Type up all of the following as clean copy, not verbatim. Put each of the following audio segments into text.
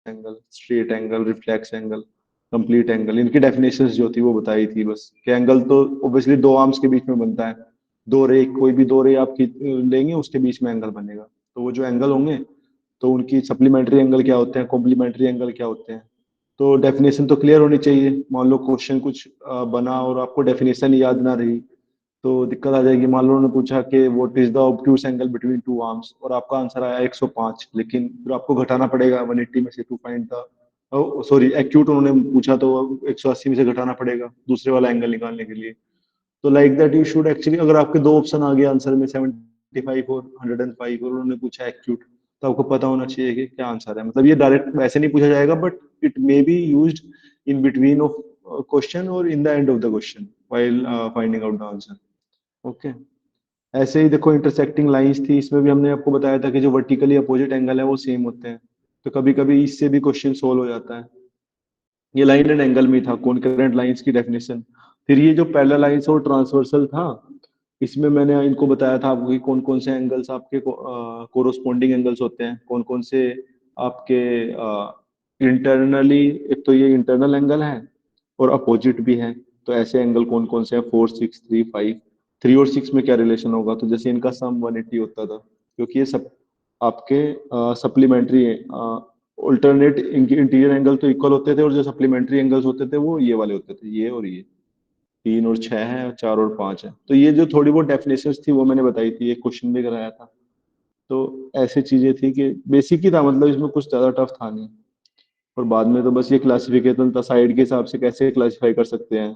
Angle, straight angle, reflex angle, complete angle, इनकी definitions जो थी वो बताई थी बस। कि एंगल तो ऑब्वियसली दो आर्म्स के बीच में बनता है, दो रे, कोई भी दो रे आप लेंगे उसके बीच में एंगल बनेगा। तो वो जो एंगल होंगे तो उनकी सप्लीमेंट्री एंगल क्या होते हैं, कॉम्प्लीमेंट्री एंगल क्या होते हैं। तो डेफिनेशन तो क्लियर होनी चाहिए। मान लो क्वेश्चन कुछ बना और आपको डेफिनेशन याद ना रही तो दिक्कत आ जाएगी। मान लो उन्होंने पूछा कि what is the obtuse angle between two arms और आपका आंसर आया 105, लेकिन फिर आपको घटाना पड़ेगा 180 में से to find the, sorry acute उन्होंने पूछा तो 180 में से घटाना पड़ेगा दूसरे वाला एंगल निकालने के लिए। तो like that you should actually, अगर आपके दो ऑप्शन आ गए आंसर में 75 और 105 और उन्होंने पूछा एक्यूट, तो आपको पता होना चाहिए कि क्या आंसर है। मतलब ये डायरेक्ट वैसे नहीं पूछा जाएगा, but it may be used in between of question और in the end of the question while finding out the answer. Okay. ऐसे ही देखो इंटरसेक्टिंग लाइंस थी, इसमें भी हमने आपको बताया था कि जो वर्टिकली अपोजिट एंगल है वो सेम होते हैं। तो कभी कभी इससे भी क्वेश्चन सोल्व हो जाता है। ये लाइन एंड एंगल में था कॉन्करेंट लाइंस की डेफिनेशन। फिर ये जो पैरेलल लाइंस और ट्रांसवर्सल था, इसमें मैंने इनको बताया था आपको कि कौन कौन से एंगल्स आपके कोरोस्पोंडिंग एंगल्स होते हैं, कौन कौन से आपके इंटरनली, एक तो ये इंटरनल एंगल है और अपोजिट भी है। तो ऐसे एंगल कौन कौन से हैं, 4, 6, 3, 5। 3 और 6 में क्या रिलेशन होगा, तो जैसे इनका सम 180 होता था, क्योंकि ये सब आपके सप्लीमेंट्री अल्टरनेट इंटीरियर एंगल तो इक्वल होते थे, और जो सप्लीमेंट्री एंगल्स होते थे वो ये वाले होते थे, ये और ये। 3 और 6 है, 4 और 5 है। तो ये जो थोड़ी बहुत डेफिनेशंस थी वो मैंने बताई थी, एक क्वेश्चन भी कराया था। तो ऐसी चीजें थी कि बेसिक ही था, मतलब इसमें कुछ ज्यादा टफ था नहीं। और बाद में तो बस ये क्लासिफिकेशन था, साइड के हिसाब से कैसे क्लासिफाई कर सकते हैं,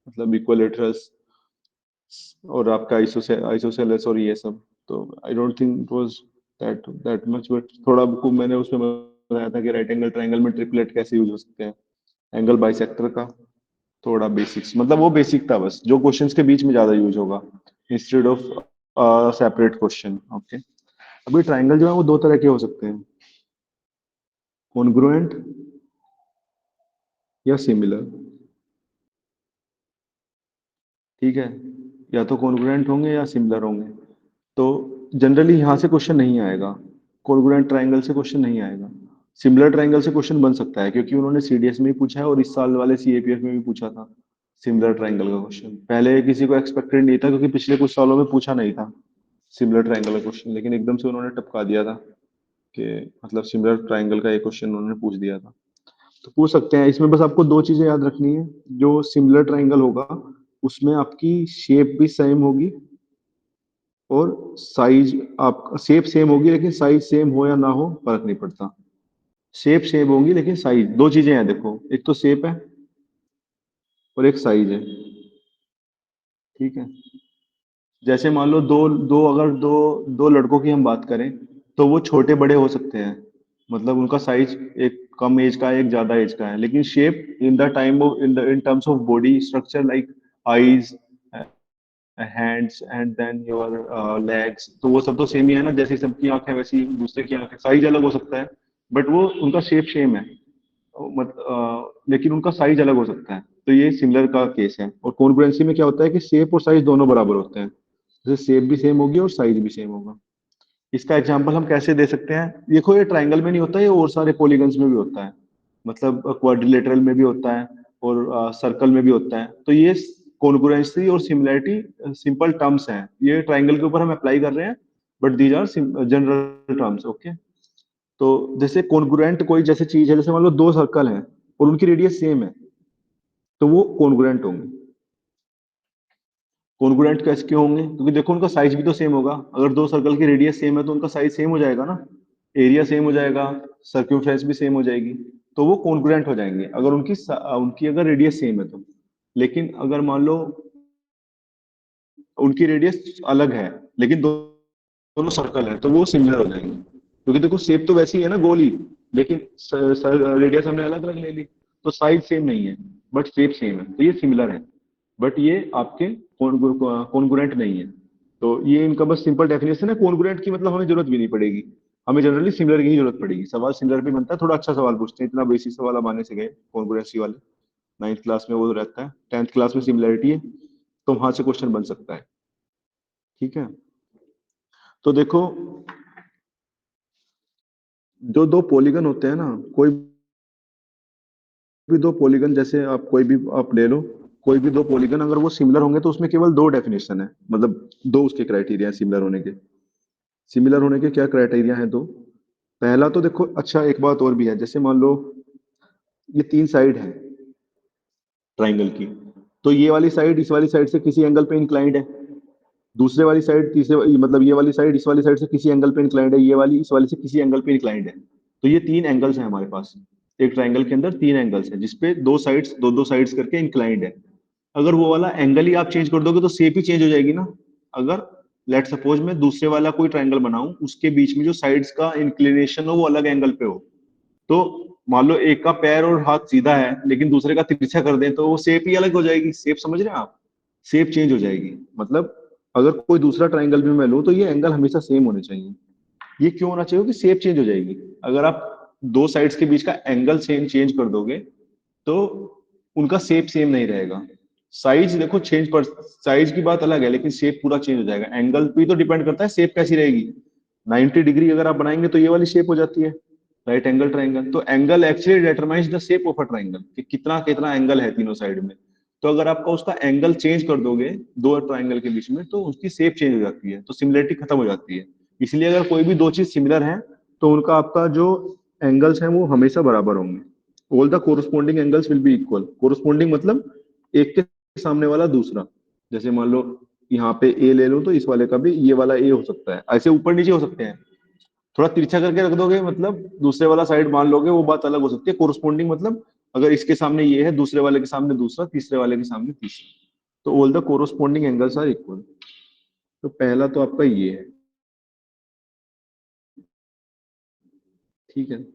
मतलब इक्विलेटरल्स और आपका आइसोसेलेस और ये सब। तो I don't think it was that that much, but थोड़ा बुक मैंने उसमें बताया था कि राइट एंगल ट्रायंगल में ट्रिपलेट कैसे यूज हो सकते हैं, एंगल बाइसेक्टर का थोड़ा बेसिक्स, मतलब वो बेसिक था बस, जो क्वेश्चंस के बीच में ज्यादा यूज होगा instead of separate question. Okay. अभी ट्रायंगल जो है वो दो तरह के हो सकते हैं, कॉन्ग्रुएंट या सिमिलर। ठीक है, या तो कॉन्ग्रुएंट होंगे या सिमिलर होंगे। तो जनरली यहाँ से क्वेश्चन नहीं आएगा, कॉन्ग्रुएंट ट्रायंगल से क्वेश्चन नहीं आएगा। सिमिलर ट्रायंगल से क्वेश्चन बन सकता है, क्योंकि उन्होंने सीडीएस में भी पूछा है और इस साल वाले सीएपीएफ में भी पूछा था सिमिलर ट्रायंगल का क्वेश्चन। पहले किसी को एक्सपेक्टेड नहीं था, क्योंकि पिछले कुछ सालों में पूछा नहीं था सिमिलर ट्रायंगल का क्वेश्चन, लेकिन एकदम से उन्होंने टपका दिया था कि मतलब सिमिलर ट्रायंगल का एक क्वेश्चन उन्होंने पूछ दिया था। तो पूछ सकते हैं। इसमें बस आपको दो चीजें याद रखनी है, जो सिमिलर ट्रायंगल होगा उसमें आपकी शेप भी सेम होगी और साइज, आप शेप सेम होगी लेकिन साइज सेम हो या ना हो फर्क नहीं पड़ता। शेप सेम होगी लेकिन साइज, दो चीजें हैं देखो, एक तो शेप है और एक साइज है। ठीक है। जैसे मान लो दो दो अगर दो दो लड़कों की हम बात करें तो वो छोटे बड़े हो सकते हैं, मतलब उनका साइज एक कम एज का है एक ज्यादा एज का है, लेकिन shape in the time of in terms of body structure like eyes, hands and then your legs, तो वो सब तो सेम ही है ना, जैसी सबकी आंखें वैसी दूसरे की आंखें, साइज अलग हो सकता है बट वो उनका शेप सेम है। लेकिन उनका साइज अलग हो सकता है। तो ये सिमिलर का केस है। और कॉन्ग्रुएंसी में क्या होता है कि शेप और साइज दोनों बराबर होते हैं, जैसे शेप भी सेम होगी और साइज भी सेम होगा। इसका एग्जांपल हम कैसे दे सकते हैं, देखो ये ट्रायंगल में नहीं होता, ये और सारे पॉलीगन्स में भी होता है, मतलब क्वाड्रिलेटरल में भी होता है और सर्कल में भी होता है। तो ये कॉन्ग्रुएंसी और सिमिलैरिटी सिंपल टर्म्स हैं, ये ट्रायंगल के ऊपर हम अप्लाई कर रहे हैं, but these are general terms. Okay. तो जैसे कॉन्ग्रुएंट कोई जैसे चीज है, जैसे मान लो दो सर्कल हैं और उनकी रेडियस सेम है, तो वो कॉन्ग्रुएंट होंगे। कॉन्ग्रुएंट कैसे क्यों होंगे, क्योंकि देखो उनका साइज भी तो सेम होगा, अगर दो सर्कल की रेडियस सेम है तो उनका साइज सेम हो जाएगा ना, एरिया सेम हो जाएगा, सर्क्यूमफ्रेंस भी सेम हो जाएगी, तो वो कॉन्ग्रुएंट हो जाएंगे अगर उनकी अगर रेडियस सेम है तो। लेकिन अगर मान लो उनकी रेडियस अलग है लेकिन दोनों सर्कल है, तो वो सिमिलर हो जाएंगे, क्योंकि देखो शेप तो वैसी ही है ना, गोली, लेकिन रेडियस हमने अलग अलग ले ली, तो साइज सेम नहीं है बट शेप सेम है, तो ये सिमिलर है। बट ये आपके कॉन्ग्रुएंट नहीं है। तो ये इनका बस सिंपल डेफिनेशन है, कॉन्ग्रुएंट की मतलब हमें जरूरत भी नहीं पड़ेगी, हमें जनरली सिमिलर की ही जरूरत पड़ेगी। सवाल सिमिलर भी बनता है, थोड़ा अच्छा सवाल पूछते हैं, इतना बेसिक सवाल अब आने से गए कॉन्ग्रुएंसी वाले। 9th क्लास में वो रहता है, 10th क्लास में सिमिलरिटी है, तो वहां से क्वेश्चन बन सकता है। ठीक है। तो देखो जो दो पॉलीगन होते हैं ना, कोई भी दो पॉलीगन, जैसे आप कोई भी आप ले लो, कोई भी दो पॉलीगन अगर वो सिमिलर होंगे तो उसमें केवल दो डेफिनेशन है, मतलब दो उसके क्राइटेरिया है सिमिलर होने के। सिमिलर होने के क्या क्राइटेरिया है? दो। पहला तो देखो, अच्छा एक बात और भी है, जैसे मान लो ये तीन साइड है ट्राइंगल की, तो ये वाली साइड इस वाली साइड से किसी एंगल पे इंक्लाइंड है, दूसरे वाली साइड तीसरे मतलब ये वाली साइड इस वाली साइड से किसी एंगल पे इंक्लाइंड है, ये वाली इस वाली से किसी एंगल पे इंक्लाइंड है। तो ये तीन एंगल्स हैं हमारे पास, एक ट्राइंगल के अंदर तीन एंगल्स हैं जिसपे दो साइड्स दो दो साइड्स करके इंक्लाइंड है। अगर वो वाला एंगल ही आप चेंज कर दोगे तो शेप ही चेंज हो जाएगी ना। अगर लेट सपोज मैं दूसरे वाला कोई ट्राइंगल बनाऊं, उसके बीच में जो साइड्स का इंक्लिनेशन हो वो अलग एंगल पे हो, तो मान लो एक का पैर और हाथ सीधा है लेकिन दूसरे का तिरछा कर दें तो वो शेप ही अलग हो जाएगी। शेप समझ रहे हैं आप? शेप चेंज हो जाएगी। मतलब अगर कोई दूसरा ट्राइंगल भी मैं लूं तो ये एंगल हमेशा सेम होने चाहिए। ये क्यों होना चाहिए? कि शेप चेंज हो जाएगी। अगर आप दो साइड्स के बीच का एंगल चेंज कर दोगे तो उनका शेप सेम नहीं रहेगा। साइज देखो चेंज पर, साइज की बात अलग है लेकिन शेप पूरा चेंज हो जाएगा। एंगल पे तो डिपेंड करता है शेप कैसी रहेगी। 90 डिग्री अगर आप बनाएंगे तो ये वाली शेप हो जाती है, राइट एंगल ट्राइंगल। तो angle actually determines the shape of a triangle, कि कितना कितना एंगल है तीनों साइड में। तो अगर आपका उसका एंगल चेंज कर दोगे दो ट्राइंगल के बीच में तो उसकी शेप चेंज हो जाती है, तो सिमिलरिटी खत्म हो जाती है। इसलिए अगर कोई भी दो चीज सिमिलर है तो उनका आपका जो एंगल्स हैं वो हमेशा बराबर होंगे। All the corresponding angles will be equal. Corresponding मतलब एक के सामने वाला दूसरा। जैसे मान लो यहाँ पे ए ले लो तो इस वाले का भी ये वाला ए हो सकता है, ऐसे ऊपर नीचे हो सकते हैं। थोड़ा तिरछा करके रख दोगे मतलब दूसरे वाला साइड मान लोगे, वो बात अलग हो सकती है। कोरोस्पोंडिंग मतलब अगर इसके सामने ये है, दूसरे वाले के सामने दूसरा, तीसरे वाले के सामने तीसरा, तो all the corresponding angles are equal. तो पहला तो आपका ये है, ठीक है।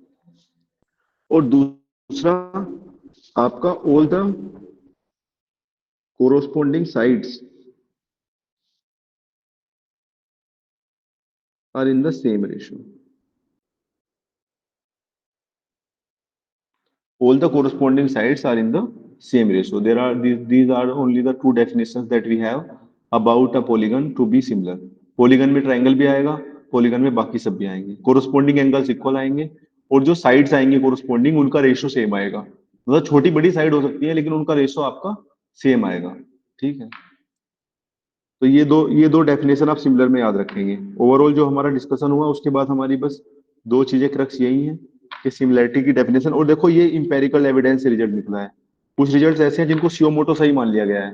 और दूसरा आपका all the corresponding sides are in the same ratio. All the corresponding sides are in the same ratio. There are these are only the two definitions that we have about a polygon to be similar. Polygon में triangle भी आएगा, polygon में बाकी सब भी आएंगे, corresponding angles equal आएंगे, और जो sides आएंगे corresponding उनका ratio same आएगा। मतलब छोटी बड़ी साइड हो सकती है लेकिन उनका रेशो आपका सेम आएगा, ठीक है। तो ये दो डेफिनेशन आप सिमिलर में याद रखेंगे। ओवरऑल जो हमारा डिस्कशन हुआ उसके बाद हमारी बस दो चीजें क्रक्स यही है कि सिमिलरिटी की डेफिनेशन। और देखो ये इंपेरिकल एविडेंस से रिजल्ट निकला है। कुछ रिजल्ट्स ऐसे हैं जिनको सियोमोटो सही मान लिया गया है।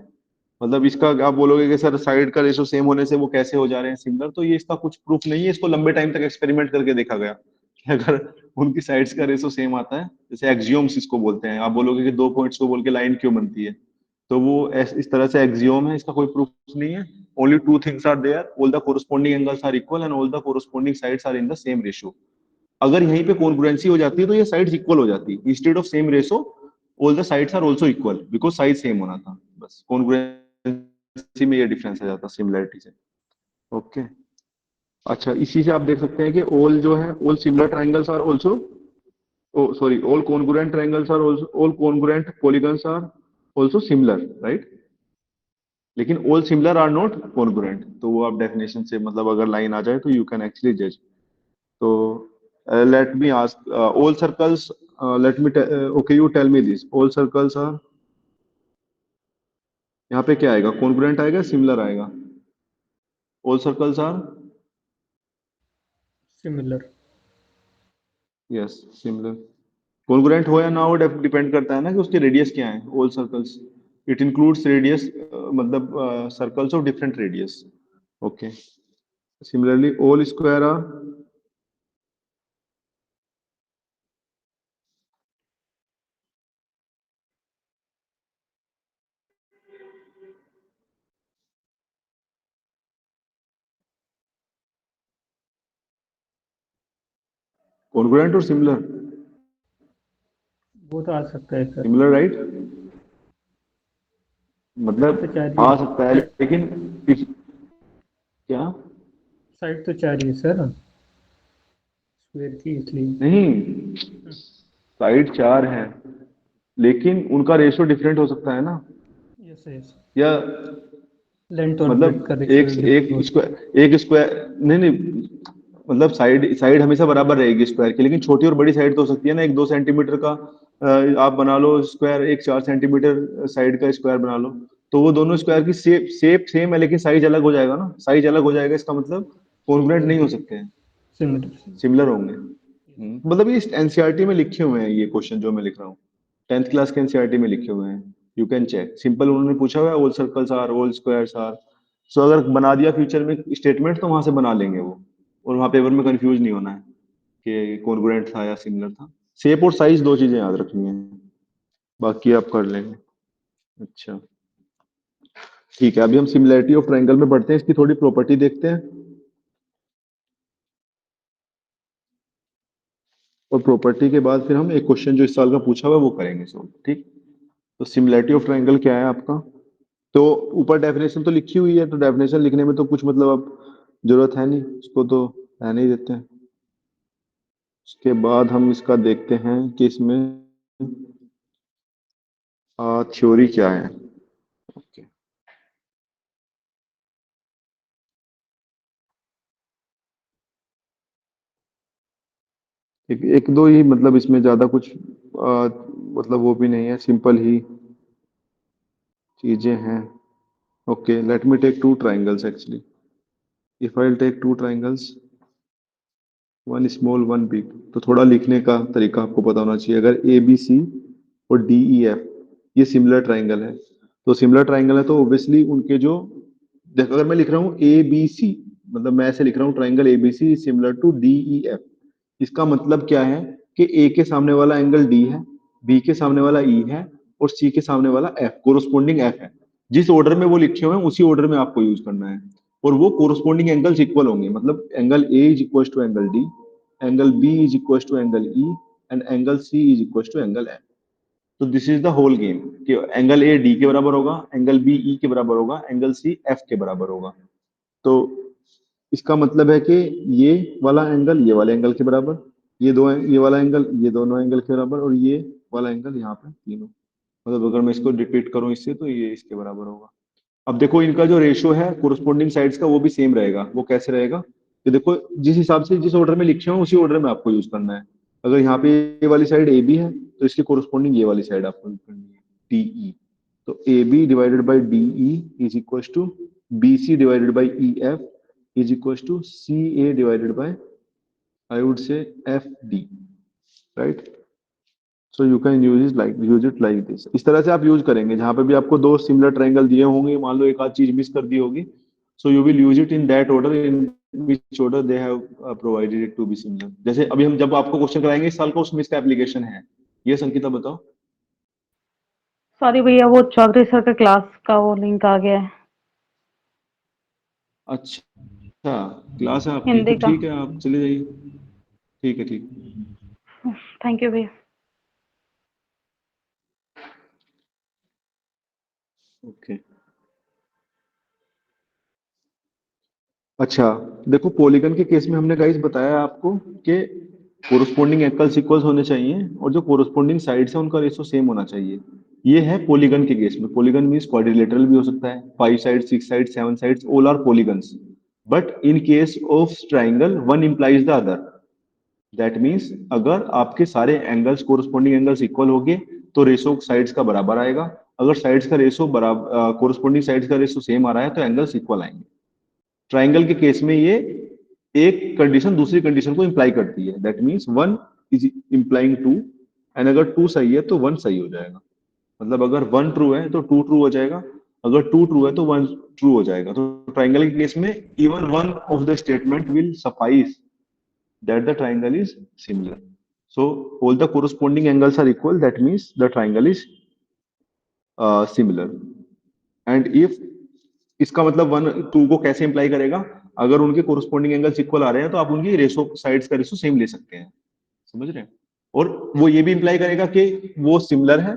मतलब इसका आप बोलोगे कि सर साइड का रेशो सेम होने से वो कैसे हो जा रहे हैं सिमिलर, तो ये इसका कुछ प्रूफ नहीं है। इसको लंबे टाइम तक एक्सपेरिमेंट करके देखा गया कि अगर उनकी साइड्स का रेशो सेम आता है, जैसे एक्सियोम्स इसको बोलते हैं, आप बोलोगे कि दो पॉइंट्स को बोल के लाइन क्यों बनती है, तो वो इस तरह से एक्सियोम है, इसका कोई प्रूफ नहीं है। Only two things are there, all the corresponding angles are equal and all the corresponding sides are in the same ratio. अगर यहीं पे कॉन्ग्रुएंसी हो जाती है तो ये साइड्स इक्वल हो जाती है। Instead of same ratio all the sides are also equal, because side same होना था। बस कॉन्ग्रुएंसी में ये डिफरेंस आ जाता सिमिलरिटी से। ओके। अच्छा, इसी से आप देख सकते हैं कि ऑल जो है all similar triangles are also, oh sorry, all congruent triangles are also, all congruent polygons are also similar, right? लेकिन all similar are not congruent, तो वो आप डेफिनेशन से मतलब अगर लाइन आ जाए तो यू कैन एक्चुअली जज। तो let me ask, all circles, let me okay, you tell me this, all circles are, यहाँ पे क्या आएगा? congruent आएगा, similar आएगा? all circles are, similar. yes, similar। Congruent हो या ना हो डिपेंड करता है ना कि उसके रेडियस क्या है। All circles, it includes radius, मतलब circles of different radius. Okay. Similarly all square are, congruent और सिमिलर। वो तो आ सकता है सर। सिमिलर राइट, साइड तो मतलब चार ही आ है। सकता है लेकिन क्या? साइड तो चार ही है सर, स्क्वायर की इसलिए। नहीं, साइड चार है लेकिन उनका रेशियो डिफरेंट हो सकता है ना। Yes yes. या लेंथ और ब्रेथ का मतलब रेशियो एक डिफरेंट एक हो सकता है। स्क्वायर, एक स्क्वायर नहीं नहीं, मतलब साइड साइड हमेशा बराबर रहेगी स्क्वायर की, लेकिन छोटी और बड़ी साइड तो हो सकती है ना, एक 2 सेंटीमीटर का आप बना लो स्क्वायर, एक 4 सेंटीमीटर साइड का स्क्वायर बना लो, तो वो दोनों स्क्वायर की शेप सेम है लेकिन साइज अलग हो जाएगा ना, साइज अलग हो जाएगा इसका मतलब कॉन्ग्रुएंट नहीं हो सकते हैं, सिमिलर। सिमिलर होंगे। मतलब ये एनसीईआरटी में लिखे हुए हैं ये क्वेश्चन जो मैं लिख रहा हूँ, 10th क्लास के एनसीईआरटी में लिखे हुए हैं। यू कैन चेक, सिंपल उन्होंने पूछा हुआ है all circles are, all squares are. So अगर बना दिया फ्यूचर में स्टेटमेंट तो वहां से बना लेंगे वो, और वहां पेपर में कंफ्यूज नहीं होना है कि कॉन्ग्रुएंट था या सिमिलर था। शेप और साइज दो चीजें याद रखनी है, बाकी आप कर लेंगे। अच्छा ठीक है, अभी हम सिमिलैरिटी ऑफ ट्रायंगल में बढ़ते हैं, इसकी थोड़ी प्रॉपर्टी देखते हैं, और प्रॉपर्टी के बाद फिर हम एक क्वेश्चन जो इस साल का पूछा हुआ है वो करेंगे सॉल्व, ठीक। तो सिमिलैरिटी ऑफ ट्रायंगल क्या है आपका, तो ऊपर डेफिनेशन तो लिखी हुई है, तो डेफिनेशन लिखने में तो कुछ मतलब अब जरूरत है नहीं, उसको तो रहने ही देते हैं। उसके बाद हम इसका देखते हैं कि इसमें थ्योरी क्या है। ओके, एक दो ही, मतलब इसमें ज्यादा कुछ मतलब वो भी नहीं है, सिंपल ही चीजें हैं। Okay, let me take two triangles actually, if I take two triangles, one small one big, तो थोड़ा लिखने का तरीका आपको पता होना चाहिए। अगर ए बी सी और डी ई एफ ये सिमिलर ट्राइंगल है, तो सिमिलर ट्राइंगल है तो ऑब्वियसली उनके जो, देखो अगर मैं लिख रहा हूँ ए बी सी, मतलब मैं ऐसे लिख रहा हूँ triangle A B C similar to D E F, इसका मतलब क्या है कि ए के सामने वाला एंगल डी है, बी के सामने वाला ई है, और सी के सामने वाला एफ, कोरोस्पोंडिंग एफ है। जिस ऑर्डर में वो लिखे हुए हैं उसी ऑर्डर में आपको यूज करना है, और वो कोरोस्पोंडिंग एंगल्स इक्वल होंगे, मतलब angle A is equal to angle D, angle B is equal to angle E, and angle C is equal to angle F. तो this is the whole game, कि angle A D के बराबर होगा, angle B E के बराबर होगा, angle C F के बराबर होगा। तो इसका मतलब है कि ये वाला एंगल ये वाले एंगल के बराबर, ये वाला एंगल ये दोनों एंगल के बराबर, और ये वाला एंगल यहाँ पे तीनों, मतलब अगर मैं इसको रिपीट करूं इससे तो ये इसके बराबर होगा। अब देखो इनका जो रेशियो है कोरोस्पोंडिंग साइड्स का वो भी सेम रहेगा, वो कैसे रहेगा कि देखो जिस हिसाब से जिस ऑर्डर में लिखे हो उसी ऑर्डर में आपको यूज करना है। अगर यहाँ पे ये वाली साइड ए बी है तो इसके कोरोस्पोंडिंग ये वाली साइड आपको यूज करनी है डी ई। तो A B divided by D E is equal to B C divided by E F is equal to C A divided by, I would say, F D, right. So you can use it like this, इस तरह से आप use करेंगे जहां पे भी आपको दो सिमिलर ट्रायंगल दिए होंगे, मान लो एक आध चीज मिस कर दी होगी, so you will use it in that order in which order they have provided it to be similar. जैसे अभी हम जब आपको क्वेश्चन कराएंगे इस साल का, उसमें इसका एप्लीकेशन है, ये संकीता बताओ। सॉरी भैया, वो चौधरी सर का क्लास का वो लिंक आ गया है अच्छा, क्लास है आपकी तो हिंदी का। ठीक है, आप चले जाइए। ठीक है, ठीक। थैंक यू भैया। ओके, अच्छा, देखो पॉलीगन के केस में हमने गाइस बताया आपको कि कोरोस्पोंडिंग एंगल्स इक्वल्स होने चाहिए, और जो कोरोस्पोंडिंग साइड्स है उनका रेशो सेम होना चाहिए। ये है पॉलीगन के केस में, पॉलीगन मींस क्वाड्रिलेटरल भी हो सकता है, 5 side, 6 side, 7 sides, all are polygons. But in case of triangle one implies the other, that means अगर आपके सारे एंगल्स कोरोस्पोंडिंग एंगल्स इक्वल होंगे तो रेशो साइड्स का बराबर आएगा। अगर साइड्स का रेशो बराबर, कोरोस्पोंडिंग साइड्स का रेशो सेम आ रहा है तो एंगल्स इक्वल आएंगे। ट्राइंगल के केस में ये एक कंडीशन दूसरी कंडीशन को इंप्लाई करती है, that means one is implying two, and अगर टू सही है तो वन सही हो जाएगा। मतलब अगर वन ट्रू है तो टू ट्रू हो जाएगा, अगर टू ट्रू है तो वन ट्रू हो जाएगा। तो ट्राइंगल के केस में even one of the statement will suffice that the triangle is similar. So all the corresponding angles are equal, that means the triangle is similar. And if, इसका मतलब one two को कैसे imply करेगा, अगर उनके corresponding angles equal आ रहे हैं तो आप उनकी रेशो साइड्स का रेशो सेम ले सकते हैं, समझ रहे हैं। और वो ये भी इंप्लाई करेगा कि वो सिमिलर है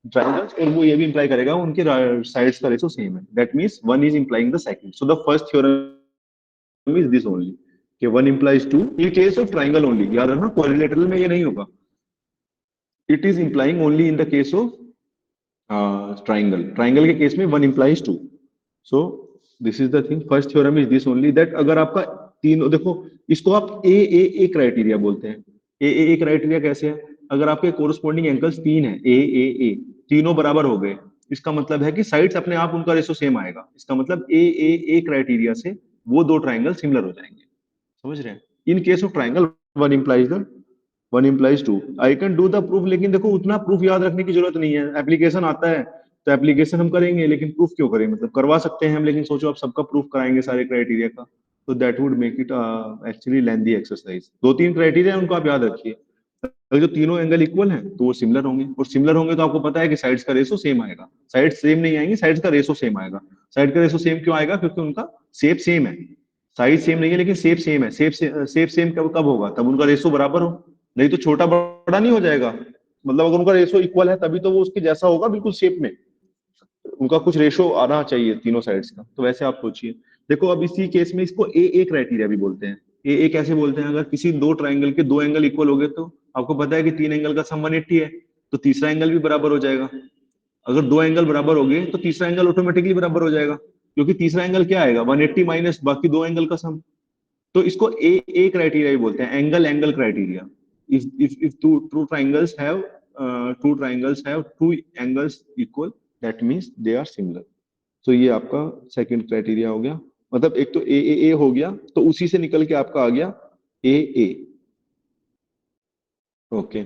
ट्रायंगल्स, और वो ये भी इंप्लाई करेगा उनके साइड्स का रेशो सेम है, that means one is implying the second. So the first theorem is this only, कि one implies two in case of triangle only, याद रखना क्वाड्रिलेटरल में ये नहीं होगा। It is implying only in the case of triangle, triangle के case में one implies two. So this is the thing, first theorem is this only, that अगर आपका तीनों, देखो इसको आप ए क्राइटेरिया बोलते हैं। ए क्राइटेरिया कैसे है, अगर आपके कोरस्पॉन्डिंग एंगल्स 3 है, ए, तीनों बराबर हो गए, इसका मतलब है कि साइड्स अपने आप उनका रेशो सेम आएगा। इसका मतलब ए क्राइटेरिया से वो दो ट्राइंगल सिमिलर हो जाएंगे। समझ रहे हैं? In case of triangle one implies two, I can do the proof, लेकिन देखो उतना प्रूफ याद रखने की जरूरत नहीं है। एप्लीकेशन आता है तो एप्लीकेशन हम करेंगे, लेकिन प्रूफ क्यों करें? मतलब करवा सकते हैं हम, लेकिन सोचो आप सबका प्रूफ कराएंगे सारे क्राइटेरिया का, तो that would make it actually lengthy exercise. दो तीन क्राइटेरिया है, उनको आप याद रखिए। अगर जो तीनों एंगल इक्वल हैं तो वो सिमिलर होंगे, और सिमिलर होंगे तो आपको पता है कि साइड्स का रेशो सेम आएगा। साइड सेम नहीं आएंगी, साइड्स का रेशो सेम आएगा। साइड का रेशो सेम क्यों आएगा? क्योंकि उनका शेप सेम है। साइज सेम नहीं है लेकिन शेप सेम है। शेप सेम कब कब होगा? तब उनका रेशो बराबर हो, नहीं तो छोटा बड़ा नहीं हो जाएगा। मतलब अगर उनका रेशो इक्वल है तभी तो वो उसके जैसा होगा बिल्कुल शेप में। उनका कुछ रेशो आना चाहिए तीनों साइड्स का। तो वैसे आप सोचिए। देखो अब इसी केस में इसको ए क्राइटेरिया भी बोलते हैं। ए कैसे बोलते हैं? अगर किसी दो ट्राइंगल के दो एंगल इक्वल हो गए तो आपको पता है कि तीन एंगल का सम 180 है, तो तीसरा एंगल भी बराबर हो जाएगा। अगर दो एंगल बराबर हो गए तो तीसरा एंगल ऑटोमेटिकली बराबर हो जाएगा, क्योंकि तीसरा एंगल क्या आएगा? 180 माइनस बाकी दो एंगल का सम। तो इसको ए क्राइटेरिया भी बोलते हैं, angle criteria. If two triangles have two angles equal, that means they are similar. तो ये आपका सेकंड क्राइटेरिया हो गया। मतलब एक तो ए हो गया, तो उसी से निकल के आपका आ गया ए। ओके।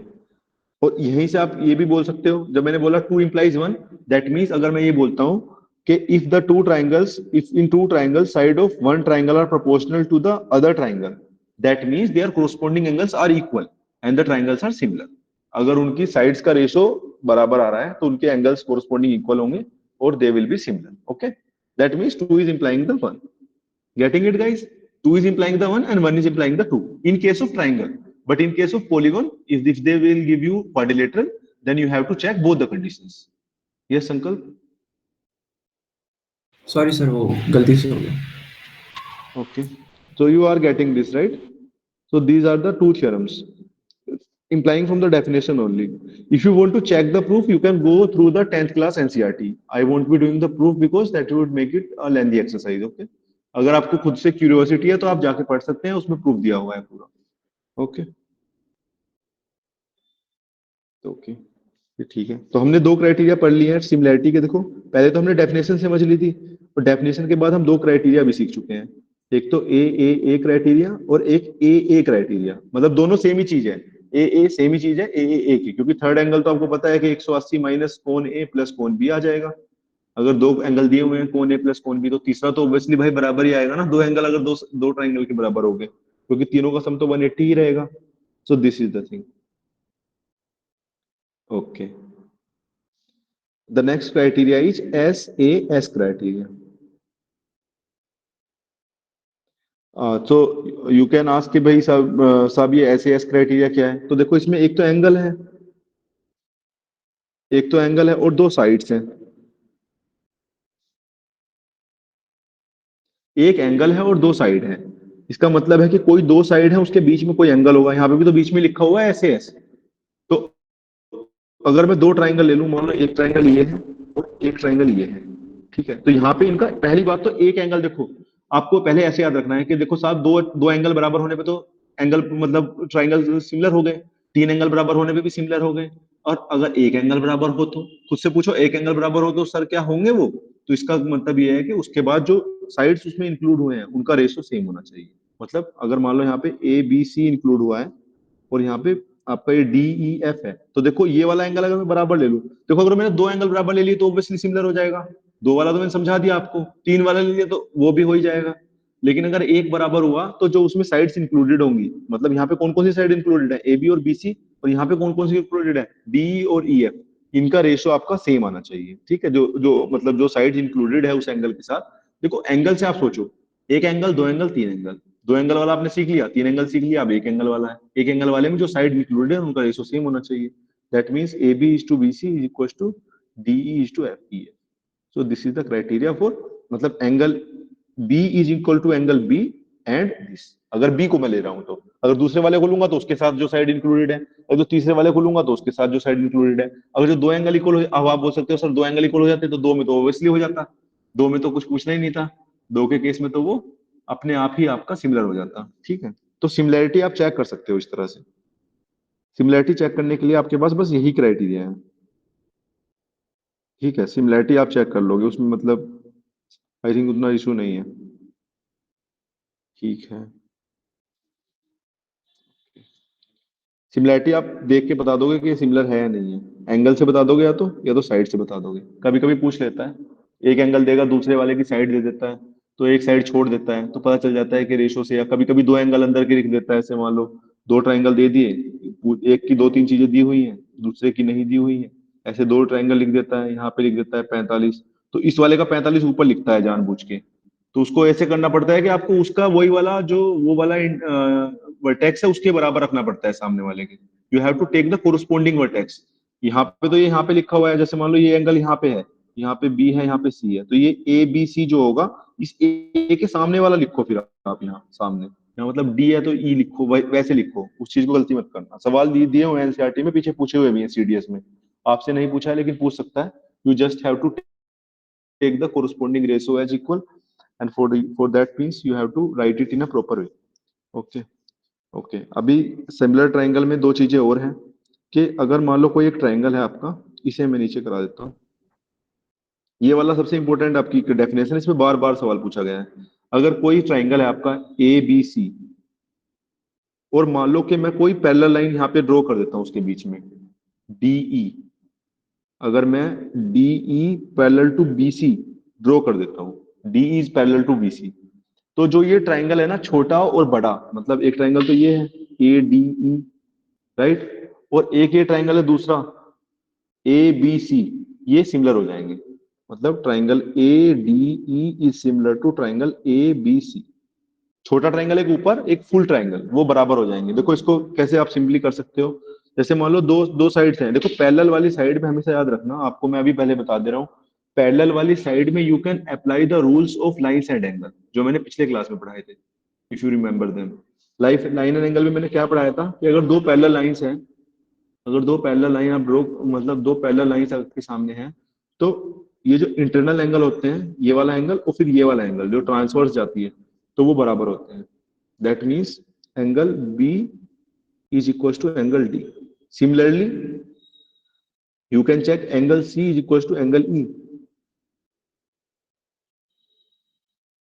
और यहीं से आप ये भी बोल सकते हो, जब मैंने बोला two implies one, that means अगर मैं ये बोलता हूं कि if in two triangles side of one triangle are proportional to the other triangle, that means their corresponding angles are equal and the triangles are similar. अगर उनकी sides का ratio बराबर आ रहा है तो उनके एंगल्स कोरस्पॉन्डिंग इक्वल होंगे और they will be similar. Okay, that means two is implying the one. Getting it, guys? Two is implying the one and one is implying the two. In case of triangle, but in case of polygon, if they will give you quadrilateral, then you have to check both the conditions. Yes, Sankalp? Sorry sir, वो गलती से हो गया। Okay. So you are getting this, right? So these are the two theorems, implying from the definition only. If you want to check the proof, you can go through the 10th class NCERT. I won't be doing the proof because that would make it a lengthy exercise. Okay. अगर आपको खुद से curiosity है तो आप जाके पढ़ सकते हैं, उसमें प्रूफ दिया हुआ है पूरा। ओके ओके, ये ठीक है। तो हमने दो क्राइटेरिया पढ़ लिए हैं सिमिलैरिटी के। देखो पहले तो हमने डेफिनेशन समझ ली थी, और डेफिनेशन के बाद हम दो क्राइटेरिया भी सीख चुके हैं। एक तो ए क्राइटेरिया और एक ए क्राइटेरिया, मतलब दोनों सेम ही चीज है। ए सेम ही चीज है ए की, क्योंकि थर्ड एंगल तो आपको पता है कि 180 माइनस कोण ए प्लस कोण बी आ जाएगा। अगर दो एंगल दिए हुए हैं कोण ए प्लस कोण बी, तो तीसरा तो ऑब्वियसली भाई बराबर ही आएगा ना। दो एंगल अगर दो ट्राइंगल के बराबर हो गए, क्योंकि तीनों का सम तो 180 ही रहेगा। सो this is the thing. Okay, the next criteria is S criteria. तो यू कैन आस्क कि भाई सब ये एस क्राइटेरिया क्या है? तो देखो इसमें एक तो एंगल है, और दो साइड्स हैं। एक एंगल है और दो साइड है, इसका मतलब है कि कोई दो साइड है, उसके बीच में कोई एंगल होगा। यहाँ पे भी तो बीच में लिखा हुआ है एस। तो अगर मैं दो ट्राइंगल ले लूं, मान लो एक ट्राइंगल ये है और एक ट्राइंगल ये है, ठीक है? तो यहाँ पे इनका पहली बात तो एक एंगल, देखो आपको पहले ऐसे याद रखना है कि देखो साहब दो दो एंगल बराबर होने पे तो एंगल मतलब ट्राइंगल सिमिलर हो गए, तीन एंगल बराबर होने पे भी सिमिलर हो गए। और अगर एक एंगल बराबर हो तो खुद से पूछो, एक एंगल बराबर हो तो सर क्या होंगे वो? तो इसका मतलब ये है कि उसके बाद जो साइड्स उसमें इंक्लूड हुए हैं उनका रेशियो सेम होना चाहिए। मतलब अगर मान लो यहाँ पे ए बी सी इंक्लूड हुआ है और यहाँ पे आपका ये डी ई एफ है, तो देखो ये वाला एंगल अगर मैं बराबर ले लूं, देखो अगर मैंने दो एंगल बराबर ले लिए तो ऑब्वियसली सिमिलर हो जाएगा। दो वाला तो मैंने समझा दिया आपको, तीन वाला ले लिया तो वो भी हो ही जाएगा। लेकिन अगर एक बराबर हुआ तो जो उसमें साइड्स इंक्लूडेड होंगी, मतलब यहाँ पे कौन कौन सी साइड इंक्लूडेड है? ए बी और बी सी, और यहाँ पे कौन कौन सी इंक्लूडेड है? डी और ई एफ। इनका रेशियो आपका सेम आना चाहिए, ठीक है? जो जो मतलब जो साइड इंक्लूडेड है उस एंगल के साथ। देखो एंगल से आप सोचो, एक एंगल, दो एंगल, तीन एंगल। दो एंगल वाला आपने सीख लिया, तीन एंगल सीख लिया, अब एक एंगल वाला है। एक एंगल वाले में जो साइड इंक्लूडेड है उनका रेशियो सेम होना चाहिए। That means A B is to B C is equal to D E is to F E. So this is the criteria for, मतलब angle B is equal to angle B and this. अगर B को मैं ले रहा हूं तो, अगर दूसरे वाले को लूंगा तो उसके साथ जो साइड इंक्लूडेड है, और जो तीसरे वाले को लूंगा तो उसके साथ जो साइड इंक्लूडेड है। अगर जो दो एंगल इक्वल हो, अब आप बोल सकते हो सर दो एंगल इक्वल हो जाते तो दो में तो ऑब्वियसली हो जाता, दो में तो कुछ पूछना ही नहीं था। दो के केस में तो वो अपने आप ही आपका सिमिलर हो जाता, ठीक है? तो सिमिलैरिटी आप चेक कर सकते हो इस तरह से। सिमिलैरिटी चेक करने के लिए आपके पास बस यही क्राइटेरिया है। ठीक है, सिमिलैरिटी आप चेक कर लोगे उसमें, मतलब आई थिंक उतना इशू नहीं है। ठीक है, सिमिलैरिटी आप देख के बता दोगे कि ये सिमिलर है या नहीं है। एंगल से बता दोगे या तो साइड से बता दोगे। कभी कभी पूछ लेता है, एक एंगल देगा दूसरे वाले की साइड दे देता है, तो एक साइड छोड़ देता है, तो पता चल जाता है कि रेशो से। या कभी कभी दो एंगल अंदर के लिख देता है, ऐसे मान लो दो ट्रायंगल दे दिए, एक की दो तीन चीजें दी हुई हैं, दूसरे की नहीं दी हुई है, ऐसे दो ट्रायंगल लिख देता है। यहाँ पे लिख देता है 45, तो इस वाले का 45 ऊपर लिखता है जानबूझ के। तो उसको ऐसे करना पड़ता है कि आपको उसका वही वाला जो वो वाला वर्टेक्स है उसके बराबर रखना पड़ता है सामने वाले के। You have to take the corresponding vertex. यहाँ पे तो ये यहाँ पे लिखा हुआ है, जैसे मान लो ये एंगल यहाँ पे है, यहाँ पे बी है, यहाँ पे सी है, तो ये ए बी सी जो होगा, इस ए के सामने वाला लिखो। फिर आप यहाँ सामने, यहाँ मतलब डी है तो ई लिखो, वैसे लिखो। उस चीज को गलती मत करना। सवाल दिए हुए हैं एनसीईआरटी में, पीछे पूछे हुए भी हैं सीडीएस में। आपसे नहीं पूछा है लेकिन पूछ सकता है। You just have to take the corresponding ratio as equal, and for that means you have to write it in a proper way. Okay. Okay, अभी सिमिलर ट्रायंगल में दो चीजें और हैं कि अगर मान लो कोई एक ट्रायंगल है आपका, इसे मैं नीचे करा देता हूँ। ये वाला सबसे इंपॉर्टेंट आपकी डेफिनेशन, इसमें बार बार सवाल पूछा गया है। अगर कोई ट्रायंगल है आपका ए बी सी, और मान लो कि मैं कोई पैरेलल लाइन यहाँ पे ड्रॉ कर देता हूँ उसके बीच में, डी ई। अगर मैं D E parallel to B C draw कर देता हूँ, D is parallel to B C, तो जो ये ट्रायंगल है ना, छोटा और बड़ा, मतलब एक ट्रायंगल तो ये है ए डी ई, राइट, और एक ये ट्रायंगल है दूसरा ए बी सी, ये सिमिलर हो जाएंगे। मतलब triangle A D E is similar to triangle A B C. छोटा ट्रायंगल एक ऊपर, एक फुल ट्रायंगल, वो बराबर हो जाएंगे। देखो इसको कैसे आप सिंपली कर सकते हो। जैसे मान लो दो दो साइड्स हैं, देखो पैरेलल वाली साइड में हमेशा याद रखना, आपको मैं अभी पहले बता दे रहा हूँ, पैरेलल वाली साइड में you can apply the rules of lines and angle, जो मैंने पिछले क्लास में पढ़ाए थे, if you remember them. Life line and angle में मैंने क्या पढ़ाया था कि अगर दो पैरेलल लाइंस हैं, अगर दो पैरेलल लाइन आप ड्रॉ, मतलब दो पैरेलल लाइंस आपके सामने हैं, तो ये जो इंटरनल एंगल होते हैं, ये वाला एंगल और फिर ये वाला एंगल जो ट्रांसवर्स जाती है, तो वो बराबर होते हैं। That means angle B is equal to angle D. Similarly you can check angle C is equal to angle E,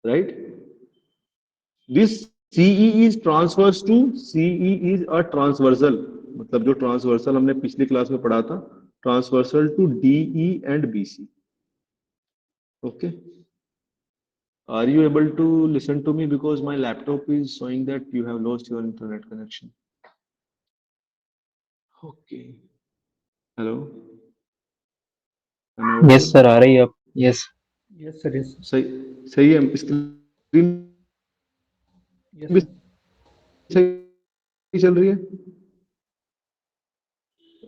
right. This CE is transverse to, CE is a transversal, मतलब जो transversal हमने पिछली class में पढ़ा था, transversal to DE and BC. Okay, are you able to listen to me, because my laptop is showing that you have lost your internet connection. Okay, hello, am I yes audible? Sir, आ रही है आप? Yes. Yes sir, yes सही, सही है। Screen yes भी sir. सही चल रही है?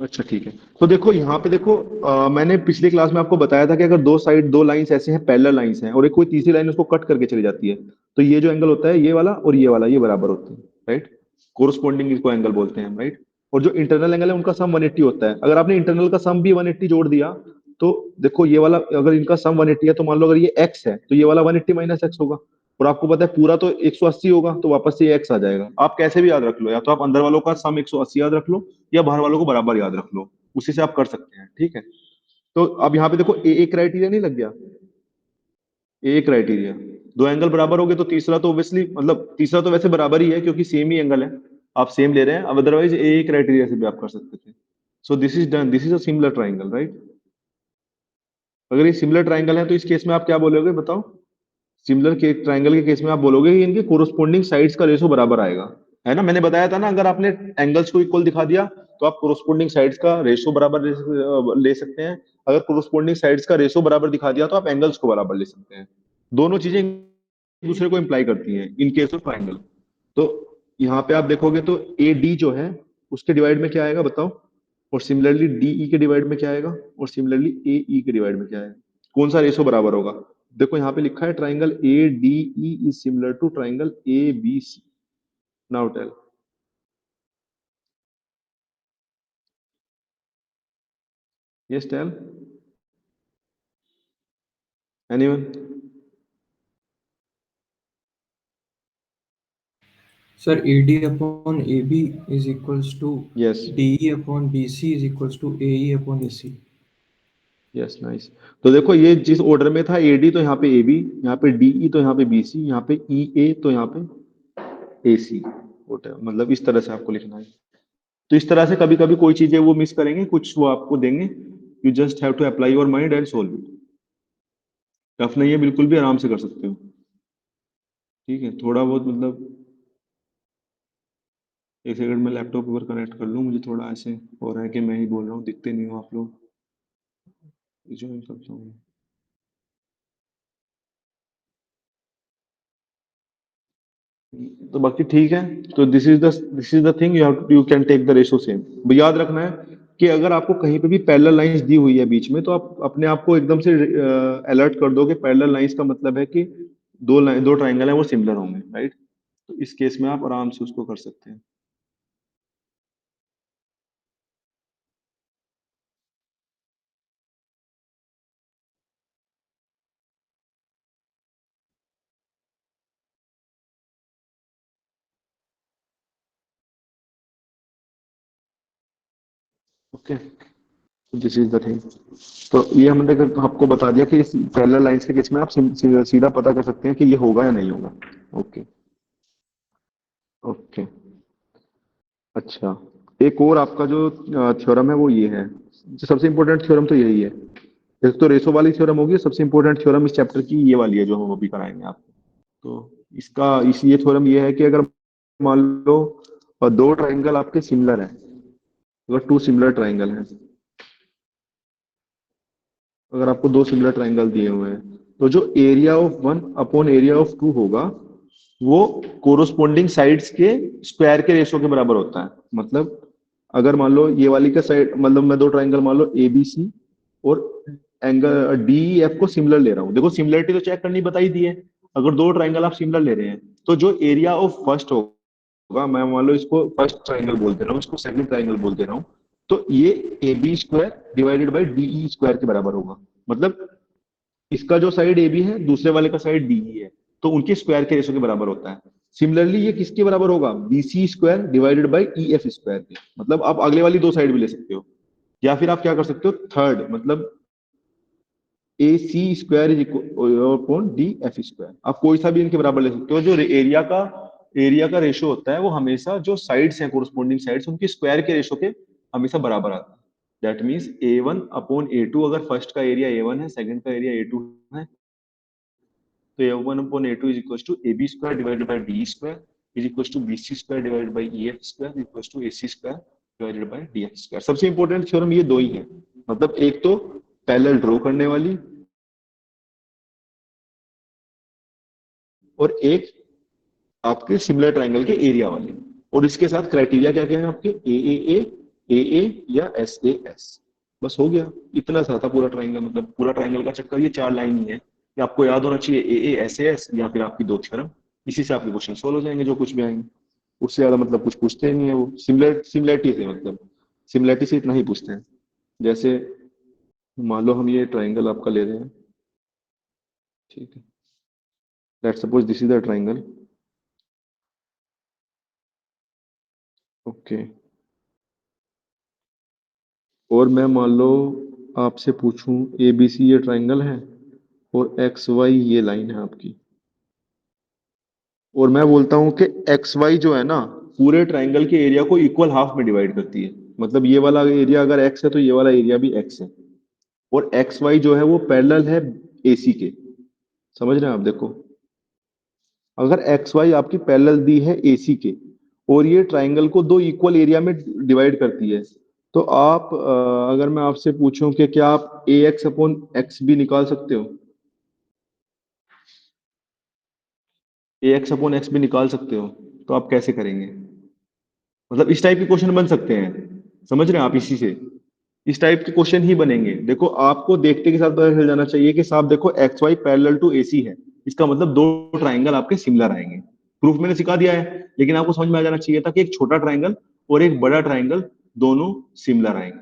अच्छा ठीक है। तो देखो यहाँ पे देखो, मैंने पिछली क्लास में आपको बताया था कि अगर दो साइड, दो लाइंस ऐसे हैं, पैरेलल लाइंस हैं, और एक कोई तीसरी लाइन उसको कट करके चली जाती है, तो ये जो एंगल होता है, ये वाला और ये वाला, ये बराबर होते हैं, राइट। कोरस्पोंडिंग इसको एंगल बोलते हैं हम, राइट। और जो इंटरनल एंगल है उनका सम 180 होता है। अगर आपने इंटरनल का सम भी 180 जोड़ दिया, तो देखो ये वाला, अगर इनका सम 180 है, तो मान लो अगर ये x है, तो ये वाला 180 माइनस एक्स होगा। और आपको पता है पूरा तो 180 होगा, तो वापस से ये x आ जाएगा। आप कैसे भी याद रख लो, या तो आप अंदर वालों का सम 180 याद रख लो, या बाहर वालों को बराबर याद रख लो, उसी से आप कर सकते हैं। ठीक है, तो अब यहाँ पे देखो ए क्राइटेरिया नहीं लग गया, ए क्राइटेरिया। दो एंगल बराबर हो गए, तो तीसरा तो ऑब्वियसली, मतलब तीसरा तो वैसे बराबर ही है क्योंकि सेम ही एंगल है, आप सेम ले रहे हैं। अब अदरवाइज ए क्राइटेरिया से भी आप कर सकते थे। सो this is done, this is a similar triangle, right. अगर ये सिमिलर ट्राइंगल है तो इस केस में आप क्या बोलोगे बताओ। सिमिलर के ट्राइंगल के केस में आप बोलोगे कि इनके कोरोस्पोंडिंग साइड्स का रेशो बराबर आएगा, है ना। मैंने बताया था ना, अगर आपने एंगल्स को इक्वल दिखा दिया, तो आप कोरोस्पोंडिंग साइड्स का रेशो बराबर ले सकते हैं। अगर कोरोस्पोंडिंग साइड्स का रेशो बराबर दिखा दिया, तो आप एंगल्स को बराबर ले सकते हैं। दोनों चीजें एक दूसरे को इंप्लाई करती हैं इन केस ऑफ ट्राइंगल। तो यहाँ पे आप देखोगे तो ए डी जो है, उसके डिवाइड में क्या आएगा बताओ, और सिमिलरली डीई के डिवाइड में क्या आएगा, और सिमिलरली ए ई के डिवाइड में क्या आएगा। कौन सा रेशो बराबर होगा। देखो यहाँ पे लिखा है triangle A D E is similar to triangle A B C. Now tell. Yes tell, anyone. Sir, AD upon AB is equals to yes DE upon BC is equals to AE upon AC. Yes nice. तो देखो ये जिस order में था AD तो यहाँ पे AB, यहाँ पे डीई तो यहाँ पे बीसी, यहाँ पे ईए तो यहाँ पे एसी, मतलब इस तरह से आपको लिखना है। तो इस तरह से कभी कभी कोई चीजें वो मिस करेंगे, कुछ वो आपको देंगे, you just have to apply your mind and solve it. Tough नहीं है बिल्कुल भी, आराम से कर सकते हो। ठीक है, थोड़ा बहुत मतलब, एक सेकंड में लैपटॉप पर कनेक्ट कर लूँ, मुझे थोड़ा ऐसे हो रहा है कि मैं ही बोल रहा हूँ, दिखते नहीं हो आप लोग। ज्वाइन करता हूँ। तो बाकी ठीक है। तो this is the thing, you can take the ratio same. याद रखना है कि अगर आपको कहीं पे भी पैरेलल लाइंस दी हुई है बीच में, तो आप अपने आप को एकदम से अलर्ट कर दो कि पैरेलल लाइंस का मतलब है कि दो ट्राइंगल है वो सिमिलर होंगे, राइट। तो इस केस में आप आराम से उसको कर सकते हैं। Okay, this is the thing. तो ये हमने आपको बता दिया कि इस पैरेलल लाइंस के केस में आप सीधा पता कर सकते हैं कि ये होगा या नहीं होगा। Okay okay. अच्छा, एक और आपका जो थ्योरम है वो ये है, सबसे इंपॉर्टेंट थ्योरम तो यही है। एक तो रेशो वाली थ्योरम होगी, सबसे इंपॉर्टेंट थ्योरम इस चैप्टर की ये वाली है जो हम अभी कराएंगे आपको। तो ये थ्योरम ये है कि अगर मान लो दो ट्राइंगल आपके सिमिलर हैं, अगर टू सिमिलर ट्राइंगल हैं, अगर आपको दो सिमिलर ट्राइंगल दिए हुए हैं, तो जो area of one upon area of two होगा वो कोरोस्पोंडिंग साइड्स के स्क्वायर के रेशो के बराबर होता है। मतलब अगर मान लो ये वाली का साइड, मतलब मैं दो ट्राइंगल मान लो ए बी सी और एंगल डी एफ को सिमिलर ले रहा हूँ। देखो सिमिलरिटी तो चेक करनी बताई दी है। अगर दो ट्राइंगल आप सिमिलर ले रहे हैं तो जो एरिया ऑफ फर्स्ट होगा, मैं मान लो इसको फर्स्ट ट्राइंगल बोल दे रहा हूँ, इसको सेकंड ट्राइंगल बोल दे रहा हूँ, तो ये A B square divided by DE square के बराबर होगा। मतलब इसका जो साइड ए बी है, दूसरे वाले का साइड डीई है, तो उनके स्क्वायर के रेशो के बराबर होता है। सिमिलरली ये किसके बराबर होगा, B C square divided by E F square के। मतलब आप अगले वाली दो साइड भी ले सकते हो, या फिर आप क्या कर सकते हो, थर्ड मतलब A C square is upon D F square. आप कोई सा भी इनके बराबर ले सकते हो। जो एरिया का रेशो होता है वो हमेशा जो साइड्स हैं, कोरस्पोंडिंग साइड्स, उनके स्क्वायर के रेशो के हमेशा बराबर आता है। That means A one upon A two, अगर फर्स्ट का एरिया ए वन है, सेकंड का एरिया ए टू है, तो A one upon A two is equal to A B square divided by D square is equal to B C square divided by E F square equal to A C square divided by D F square. सबसे important theorem ये दो ही है। मतलब एक तो parallel draw करने वाली, और एक आपके सिमिलर ट्राइंगल के एरिया वाले। और इसके साथ क्राइटेरिया क्या क्या है आपके, ए या एस ए एस। बस हो गया, इतना सा था पूरा ट्राइंगल। मतलब पूरा ट्राइंगल का चक्कर ये चार लाइन ही है कि आपको याद होना चाहिए ए एस ए एस, या फिर आपकी दो थ्योरम। इसी से आपके क्वेश्चन सोल्व हो जाएंगे जो कुछ भी आएंगे। उससे ज्यादा मतलब कुछ पूछते नहीं है वो, सिमिलरिटी से, मतलब सिमिलरिटी से इतना ही पूछते हैं। जैसे मान लो हम ये ट्राइंगल आपका ले रहे हैं, ठीक है, let's suppose this is the triangle. Okay, और मैं मान लो आपसे पूछूं ए बी सी ये ट्राइंगल है और एक्स वाई ये लाइन है आपकी, और मैं बोलता हूं कि एक्स वाई जो है ना पूरे ट्राइंगल के एरिया को इक्वल हाफ में डिवाइड करती है। मतलब ये वाला एरिया अगर एक्स है तो ये वाला एरिया भी एक्स है, और एक्स वाई जो है वो पैरेलल है एसी के। समझ रहे हैं आप, देखो अगर एक्स वाई आपकी पैरेलल दी है एसी के, और ये ट्राइंगल को दो इक्वल एरिया में डिवाइड करती है, तो आप अगर मैं आपसे पूछूं कि क्या आप ए एक्स अपॉन एक्स भी निकाल सकते हो, ए एक्स अपॉन एक्स भी निकाल सकते हो, तो आप कैसे करेंगे। मतलब इस टाइप के क्वेश्चन बन सकते हैं, समझ रहे हैं आप, इसी से इस टाइप के क्वेश्चन ही बनेंगे। देखो आपको देखते के साथ पता चल जाना चाहिए कि साहब देखो X Y parallel to AC है, इसका मतलब दो ट्राइंगल आपके सिमिलर आएंगे। प्रूफ मैंने सिखा दिया है, लेकिन आपको समझ में आ जाना चाहिए था कि एक छोटा ट्राइंगल और एक बड़ा ट्राइंगल दोनों सिमिलर आएंगे,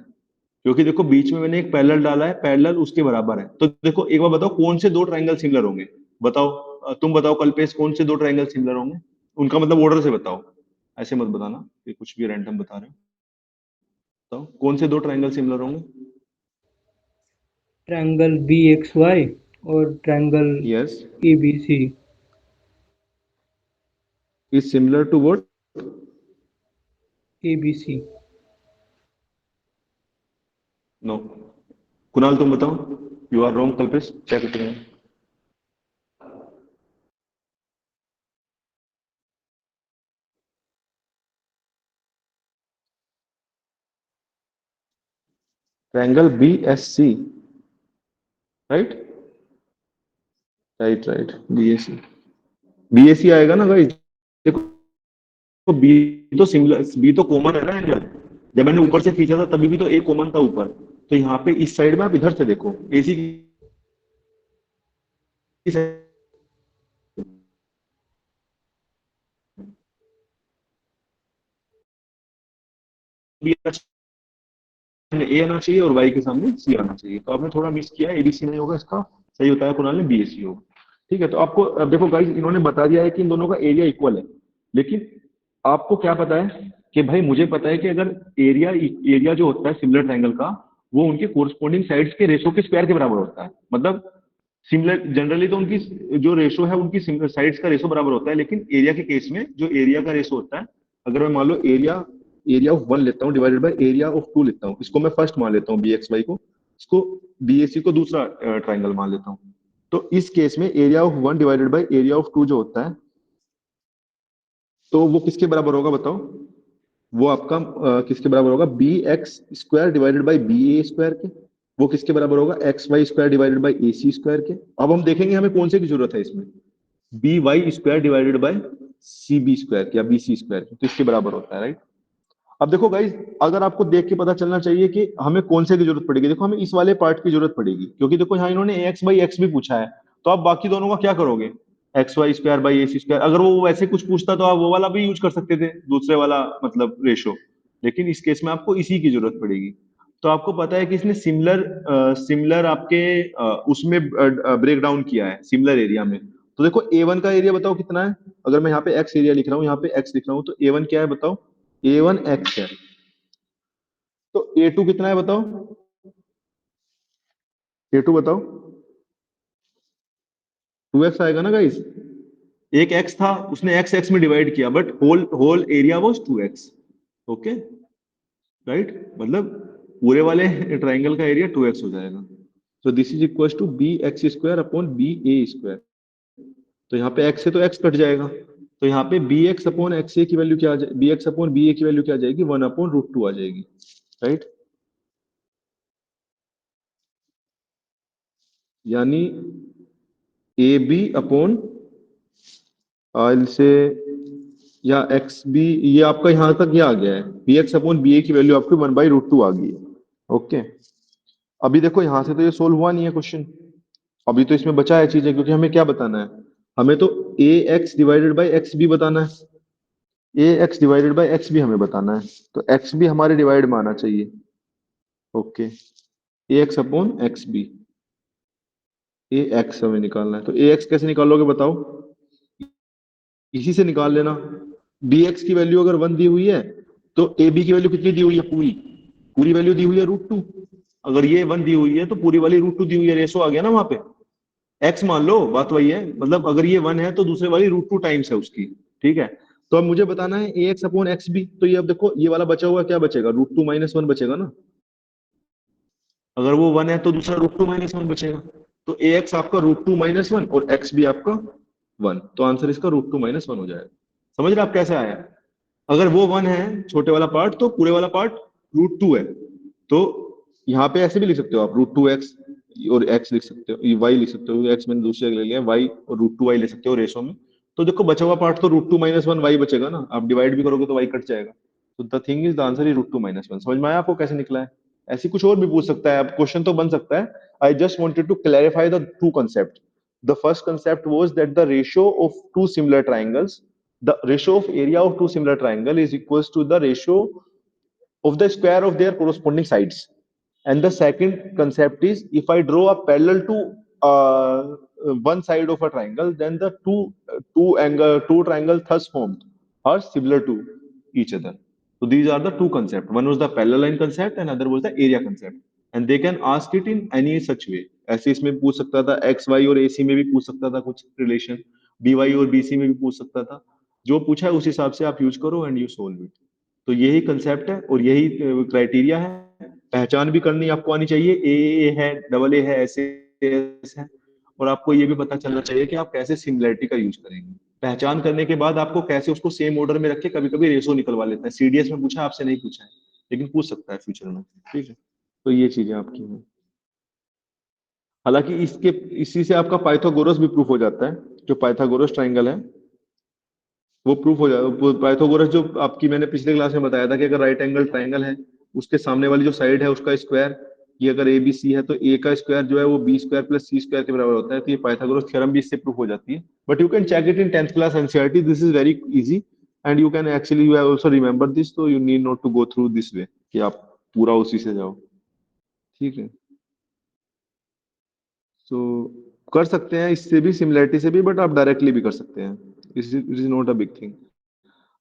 क्योंकि देखो बीच में मैंने एक पैरेलल डाला है, पैरेलल उसके बराबर है। तो देखो एक बार बताओ कौन से दो ट्राइंगल सिमिलर होंगे, बताओ तुम बताओ कल्पेश, कौन से दो ट्राइंगल सिमिलर होंगे। उनका मतलब ऑर्डर से बताओ, ऐसे मत बताना कि कुछ भी रैंडम बता रहे हो। बताओ कौन से दो ट्रायंगल सिमिलर होंगे? ट्रायंगल BXY और triangle yes, ABC। Is similar to what? ABC। No. Kunal तुम बताओ। यू आर रॉन्ग कल्पेश, क्या कहते हैं? Triangle BSC, right right right, BSC। BSC आएगा ना भाई, देखो बी तो सिमिलर, बी तो कॉमन है ना एंगल। जब मैंने ऊपर से खींचा था तभी भी तो ए कॉमन था ऊपर, तो यहाँ पे इस साइड में आप इधर से देखो, AC की side भी ए आना चाहिए और वाई के सामने सी आना चाहिए, तो आपने थोड़ा मिस किया, ABC नहीं होगा इसका, सही होता है कुणाल ने BSC होगा। ठीक है, तो आपको अब देखो गाइस, इन्होंने बता दिया है कि इन दोनों का एरिया इक्वल है, लेकिन आपको क्या पता है कि भाई, मुझे पता है कि अगर एरिया एरिया जो होता है सिमिलर ट्रायंगल का, वो उनके कोरस्पॉन्डिंग साइड्स के रेशो के स्क्वायर के बराबर होता है। मतलब सिमिलर जनरली तो उनकी जो रेशो है उनकी साइड्स का रेशो बराबर होता है, लेकिन एरिया के केस में जो एरिया का रेशो होता है, अगर मैं मान लो एरिया एरिया ऑफ वन लेता हूँ divided by area of two लेता हूँ, इसको मैं फर्स्ट मान लेता हूँ BXY को, इसको BAC को दूसरा ट्राइंगल मान लेता हूँ। तो इस केस में area of one divided by area of two जो होता है, तो वो किसके बराबर होगा बताओ? वो आपका किसके बराबर होगा? BX² divided by BA square के। वो किसके बराबर होगा? XY² divided by AC square के। अब हम देखेंगे हमें कौन से की जरूरत है इसमें, BY² divided by CB square या BC स्क्वायर के, तो इसके बराबर होता है, राइट। अब देखो गाइज, अगर आपको देख के पता चलना चाहिए कि हमें कौन से की जरूरत पड़ेगी, देखो हमें इस वाले पार्ट की जरूरत पड़ेगी, क्योंकि देखो यहाँ इन्होंने AX/X भी पूछा है, तो आप बाकी दोनों का क्या करोगे? XY² by AC square. अगर वो वैसे कुछ पूछता तो आप वो वाला भी यूज कर सकते थे, दूसरे वाला मतलब रेशो, लेकिन इस केस में आपको इसी की जरूरत पड़ेगी। तो आपको पता है कि इसने सिमिलर आपके उसमें ब्रेक डाउन किया है सिमिलर एरिया में। तो देखो A1 का एरिया बताओ कितना है? अगर मैं यहाँ पे X एरिया लिख रहा हूँ, यहाँ पे X लिख रहा हूँ, तो A1 क्या है बताओ? A1 X है। तो A2 कितना है बताओ? A2 बताओ। 2x आएगा ना गाइस? एक x था, उसने x x में डिवाइड किया, but whole whole area was 2x। Okay, right, मतलब पूरे वाले ट्राइंगल का एरिया 2x हो जाएगा। तो this is equal to BX² upon BA square. तो यहाँ पे x से तो x कट जाएगा, तो यहाँ पे BX अपॉन XA की वैल्यू क्या आ जाएगी? BX अपॉन BA की वैल्यू क्या आ जाएगी? 1/√2 आ जाएगी, राइट। यानी AB अपॉन से या XB, ये आपका यहां तक ये आ गया है, BX अपॉन BA की वैल्यू आपकी 1/√2 आ गई है। ओके, अभी देखो यहां से तो ये सोल्व हुआ नहीं है क्वेश्चन, अभी तो इसमें बचा है चीजें, क्योंकि हमें क्या बताना है? हमें तो AX डिवाइडेड बाई XB बताना है, AX डिवाइडेड बाई XB हमें बताना है, तो XB हमारे डिवाइड में आना चाहिए। Okay, AX upon XB, AX हमें निकालना है, तो AX कैसे निकालोगे बताओ? इसी से निकाल लेना। BX की वैल्यू अगर 1 दी हुई है, तो AB की वैल्यू कितनी दी हुई है? पूरी पूरी वैल्यू दी हुई है √2। अगर ये 1 दी हुई है तो पूरी वाली √2 दी हुई है, रेशो आ गया ना वहां पे। X मान लो, बात वही है, मतलब अगर ये 1 है तो दूसरे वाली √2 टाइम्स है उसकी। ठीक है, तो अब मुझे बताना है AX अपॉन XB, तो ये अब देखो ये वाला बचा हुआ क्या बचेगा? √2 - 1 बचेगा ना। अगर वो 1 है तो दूसरा √2 - 1 बचेगा, तो AX आपका √2 - 1 और XB आपका 1, तो आंसर इसका √2 - 1 हो जाएगा। समझ रहे आप कैसे आया? अगर वो 1 है छोटे वाला पार्ट, तो पूरे वाला पार्ट √2 है, तो यहाँ पे ऐसे भी लिख सकते हो आप, √2x और x लिख सकते हो, y लिख सकते हो, x मैंने दूसरे ले लिया, y और √2y ले सकते हो रेशो में। तो देखो बचा हुआ पार्ट तो √2 - 1y बचेगा ना, आप डिवाइड भी करोगे तो y कट जाएगा। तो the thing is the answer is √2 - 1। समझ में आया आपको कैसे निकला है? ऐसी कुछ और भी पूछ सकता है, अब क्वेश्चन तो बन सकता है। I just wanted to clarify the two concept. The first concept was that the ratio of two similar triangles, the ratio of area of two similar triangle is equals to the ratio of the square of their corresponding sides. And the second concept is, if I draw a parallel to one side of a triangle, then the two triangle thus formed are similar to each other. So these are the two concepts. One was the parallel line concept and other was the area concept. And they can ask it in any such way. ऐसे इसमें पूछ सकता था, x Y और AC में भी पूछ सकता था कुछ रिलेशन, BY और BC में भी पूछ सकता था. जो पूछा है उस हिसाब से आप यूज करो एंड यू सोल्व इट. तो यही कंसेप्ट है और यही क्राइटेरिया है. पहचान भी करनी आपको आनी चाहिए, ए है, डबल ए है, ऐसे है. और आपको ये भी पता चलना चाहिए कि आप कैसे सिमिलरिटी का यूज करेंगे. पहचान करने के बाद आपको कैसे उसको सेम ऑर्डर में रख के कभी कभी रेशो निकलवा लेते हैं. CDS में पूछा, आपसे नहीं पूछा है, लेकिन पूछ सकता है फ्यूचर में. ठीक है, तो ये चीजें आपकी हैं. हालांकि इसी से आपका पाइथागोरस भी प्रूफ हो जाता है. जो पाइथागोरस ट्राइंगल है वो प्रूफ हो जाता है. पाइथागोरस जो आपकी मैंने पिछले क्लास में बताया था कि अगर राइट एंगल ट्राइंगल है, उसके सामने वाली जो साइड है उसका स्क्वायर, ये अगर ABC है तो A का स्क्वायर जो है वो B square plus C square के बराबर होता है. तो ये पाइथागोरस थ्योरम भी इससे प्रूफ हो जाती है. But you can check it in 10th class NCERT. This is very easy and you can actually you also remember this. तो you need not to go through this way कि आप पूरा उसी से जाओ. ठीक है, तो कर सकते हैं इससे भी, सिमिलरिटी से भी, बट आप डायरेक्टली भी कर सकते हैं. It is not a big thing.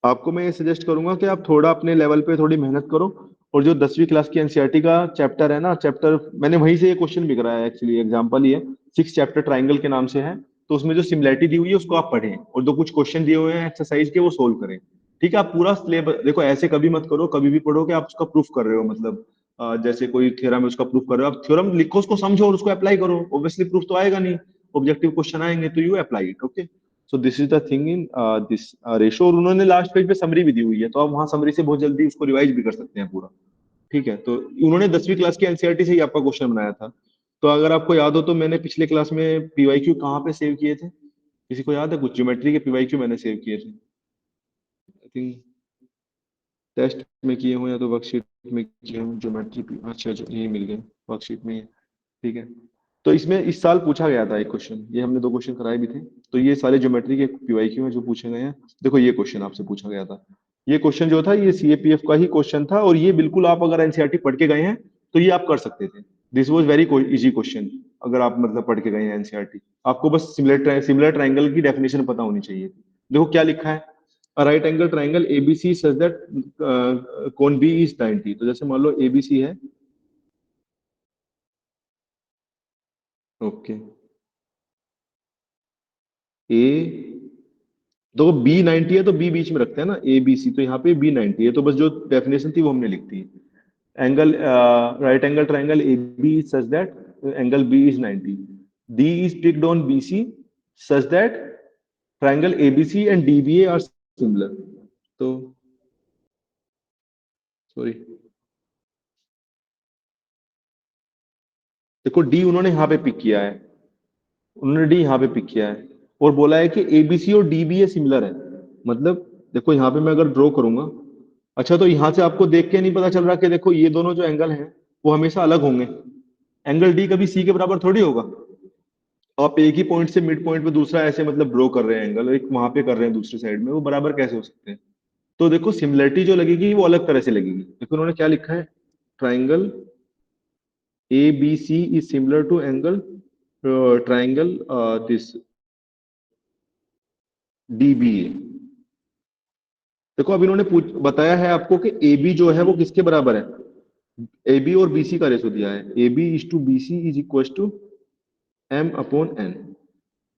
आपको मैं ये सजेस्ट करूंगा कि आप थोड़ा अपने लेवल पे थोड़ी मेहनत करो. और जो 10वीं क्लास की NCERT का चैप्टर है ना, चैप्टर मैंने वहीं से ये क्वेश्चन भी कराया है. एक्चुअली एग्जांपल ही है, 6 चैप्टर ट्राइंगल के नाम से है. तो उसमें जो सिमिलरिटी दी हुई है उसको आप पढ़ें और जो कुछ क्वेश्चन दिए हुए हैं एक्सरसाइज के वो सोल्व करें. ठीक है, आप पूरा सिलेबस देखो. ऐसे कभी मत करो, कभी भी पढ़ो कि आप उसका प्रूफ कर रहे हो. मतलब जैसे कोई थ्योरम है उसका प्रूफ कर रहे हो, आप थ्योरम लिखो, उसको समझो और उसको अप्लाई करो. ऑब्वियसली प्रूफ तो आएगा नहीं, ऑब्जेक्टिव क्वेश्चन आएंगे तो you apply it. Okay, so this is the thing in this ratio. और उन्होंने लास्ट पेज पे समरी भी दी हुई है, तो आप वहां समरी से बहुत जल्दी उसको रिवाइज भी कर सकते हैं पूरा. ठीक है, तो उन्होंने 10वीं क्लास की NCERT से ही आपका क्वेश्चन बनाया था. तो अगर आपको याद हो तो मैंने पिछले क्लास में PYQ कहाँ पे सेव किए थे? किसी को याद है? कुछ ज्योमेट्री के PYQ मैंने सेव किए थे. आई थिंक टेस्ट में किए हो या तो वर्कशीट में किए हो. ज्योमेट्री, अच्छा यही मिल गए वर्कशीट में. ठीक है, तो इसमें इस साल पूछा गया था एक क्वेश्चन. ये हमने 2 क्वेश्चन कराए भी थे. तो ये सारे ज्योमेट्री के PYQ हैं जो पूछे गए हैं. देखो ये क्वेश्चन आपसे पूछा गया था. ये क्वेश्चन जो था ये CAPF का ही क्वेश्चन था. और ये बिल्कुल आप अगर NCERT पढ़ के गए हैं तो ये आप कर सकते थे. This was very easy question. अगर आप मतलब पढ़ के गए हैं NCERT, आपको बस सिमिलर ट्राइंगल की डेफिनेशन पता होनी चाहिए. देखो क्या लिखा है, a right angle triangle ABC such that कोण B इज 90. तो जैसे मान लो ABC है. ओके, ए, तो B 90 है तो B बीच में रखते हैं ना, ABC. तो यहाँ पे B 90 है, तो बस जो डेफिनेशन थी वो हमने लिख दी. Angle right angle triangle AB such that angle B is 90. D is picked on BC such that triangle ABC and DBA are similar. तो सॉरी, देखो D उन्होंने यहाँ पे पिक किया है. उन्होंने D यहाँ पे पिक किया है और बोला है कि ABC और DBA सिमिलर है. मतलब देखो यहाँ पे मैं अगर ड्रॉ करूंगा, अच्छा तो यहाँ से आपको देख के नहीं पता चल रहा कि देखो ये दोनों जो एंगल हैं वो हमेशा अलग होंगे. एंगल D कभी C के बराबर थोड़ी होगा. आप एक ही पॉइंट से मिड पॉइंट पे दूसरा ऐसे मतलब ड्रॉ कर रहे हैं एंगल, एक वहां पे कर रहे हैं दूसरी साइड में, वो बराबर कैसे हो सकते हैं? तो देखो सिमिलरिटी जो लगेगी वो अलग तरह से लगेगी. देखो उन्होंने क्या लिखा है, triangle ABC is similar to angle triangle this DBA. देखो अब इन्होंने बताया है आपको कि AB जो है वो किसके बराबर है, AB और BC का रेशो दिया है. AB is to BC is equal to M upon N.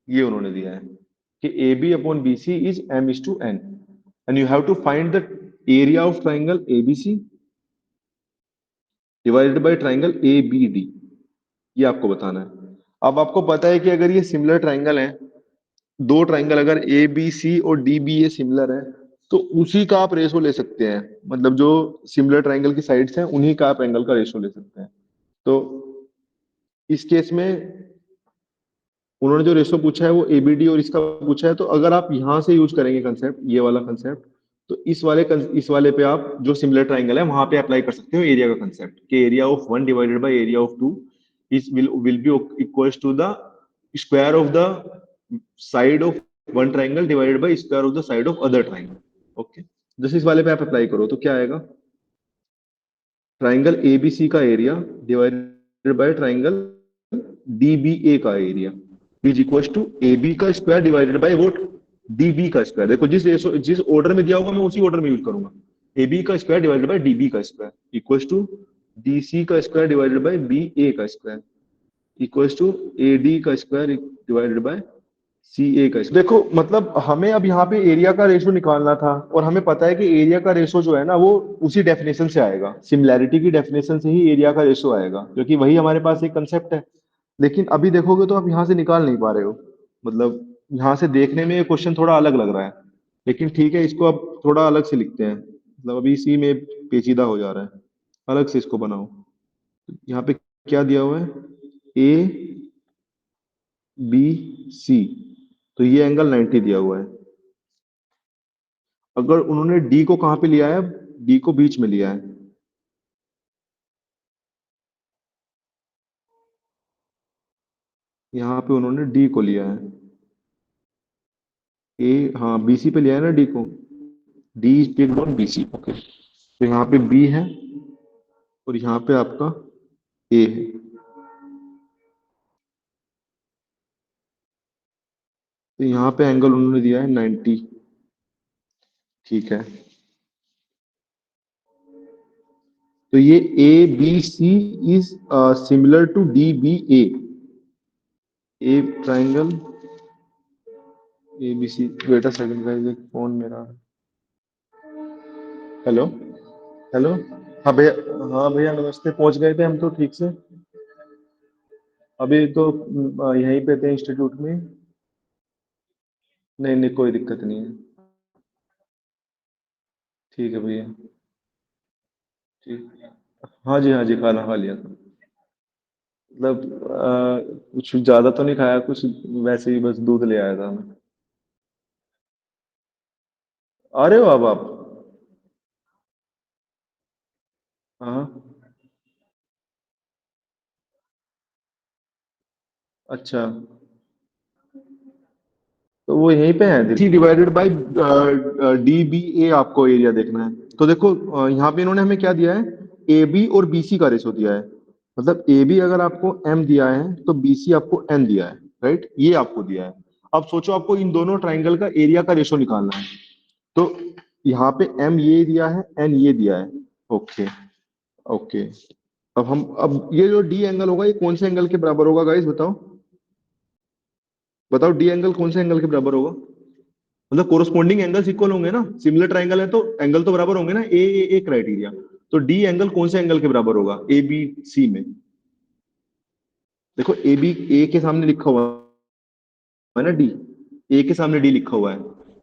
ये उन्होंने दिया है कि AB अपॉन BC is M is to N and you have to find the area of triangle ABC divided by triangle ABD. ये आपको बताना है. अब आपको पता है कि अगर ये सिमिलर ट्राइंगल है, दो ट्राइंगल अगर ABC और DBA सिमिलर है, तो उसी का आप रेशो ले सकते हैं. मतलब जो सिमिलर ट्राइंगल की साइड्स हैं उन्हीं का आप एंगल का रेशो ले सकते हैं. तो इस केस में उन्होंने जो रेशो पूछा है वो ABD और इसका पूछा है. तो अगर आप यहां से यूज करेंगे कंसेप्ट, ये वाला कंसेप्ट, तो इस वाले पे आप जो सिमिलर ट्राइंगल है वहां पे अप्लाई कर सकते हो एरिया का कंसेप्ट, कि area of one divided by area of two is will be equals to the square of the side of one triangle divided by square of the side of other triangle. Okay, जैसे इस वाले पे आप apply करो तो क्या आएगा, triangle ABC का area divided by triangle D B A का area is equal to A B का square divided by vote D B का स्क्वायर। देखो जिस ऑर्डर में दिया होगा मैं उसी ऑर्डर में यूज करूंगा। ए बी का square divided by D B का square equal to D C का square divided by B A का square equal to A D का square divided by C A का स्क्वायर। देखो मतलब हमें अब यहाँ पे एरिया का रेशो निकालना था और हमें पता है कि एरिया का रेशो जो है ना वो उसी डेफिनेशन से आएगा, सिमिलैरिटी की डेफिनेशन से ही एरिया का रेशो आएगा, क्योंकि वही हमारे पास एक कंसेप्ट है। लेकिन अभी देखोगे तो आप यहाँ से निकाल नहीं पा रहे हो, मतलब यहाँ से देखने में ये क्वेश्चन थोड़ा अलग लग रहा है, लेकिन ठीक है इसको अब थोड़ा अलग से लिखते हैं। मतलब अभी इसी में पेचीदा हो जा रहा है, अलग से इसको बनाओ। यहाँ पे क्या दिया हुआ है, ए बी सी, तो ये एंगल 90 दिया हुआ है। अगर उन्होंने डी को कहां पे लिया है, डी को बीच में लिया है, यहां पे उन्होंने डी को लिया है, ए हाँ बीसी पे लिया है ना डी को, D is taked on BC. Okay, तो यहाँ पे बी है और यहाँ पे आपका ए है। तो यहाँ पे एंगल उन्होंने दिया है 90, ठीक है। तो ये A B C is similar to D B A triangle A B C. Wait a second guys, एक फोन मेरा। हेलो हेलो, हाँ भैया, हाँ भैया नमस्ते, पहुंच गए थे हम तो ठीक से। अभी तो यहीं पे थे इंस्टीट्यूट में। नहीं नहीं कोई दिक्कत नहीं है, ठीक है भैया, ठीक। हाँ जी खाना खा लिया था। मतलब कुछ ज्यादा तो नहीं खाया, कुछ वैसे ही बस दूध ले आया था मैं। आ रहे हो अब आप? हाँ, अच्छा, तो वो यहीं पे है, D divided by D B A आपको एरिया देखना है। तो देखो यहाँ पे इन्होंने हमें क्या दिया है, ए बी और बी सी का रेशो दिया है। मतलब ए बी अगर आपको एम दिया है तो बी सी आपको एन दिया है, राइट, ये आपको दिया है। अब सोचो आपको इन दोनों ट्राइंगल का एरिया का रेशो निकालना है। तो यहाँ पे एम ये दिया है, एन ये दिया है। ओके ओके, अब ये जो डी एंगल होगा ये कौन से एंगल के बराबर होगा गाइस, बताओ बताओ, डी एंगल कौन से एंगल के बराबर होगा? मतलब कोरोस्पोंडिंग एंगल्स इक्वल होंगे ना, सिमिलर ट्राइंगल है तो एंगल तो बराबर होंगे ना, ए क्राइटेरिया। तो डी एंगल कौन से एंगल के बराबर होगा ए बी सी में? देखो ए बी, ए के सामने लिखा हुआ है ना डी, ए के सामने डी लिखा हुआ है,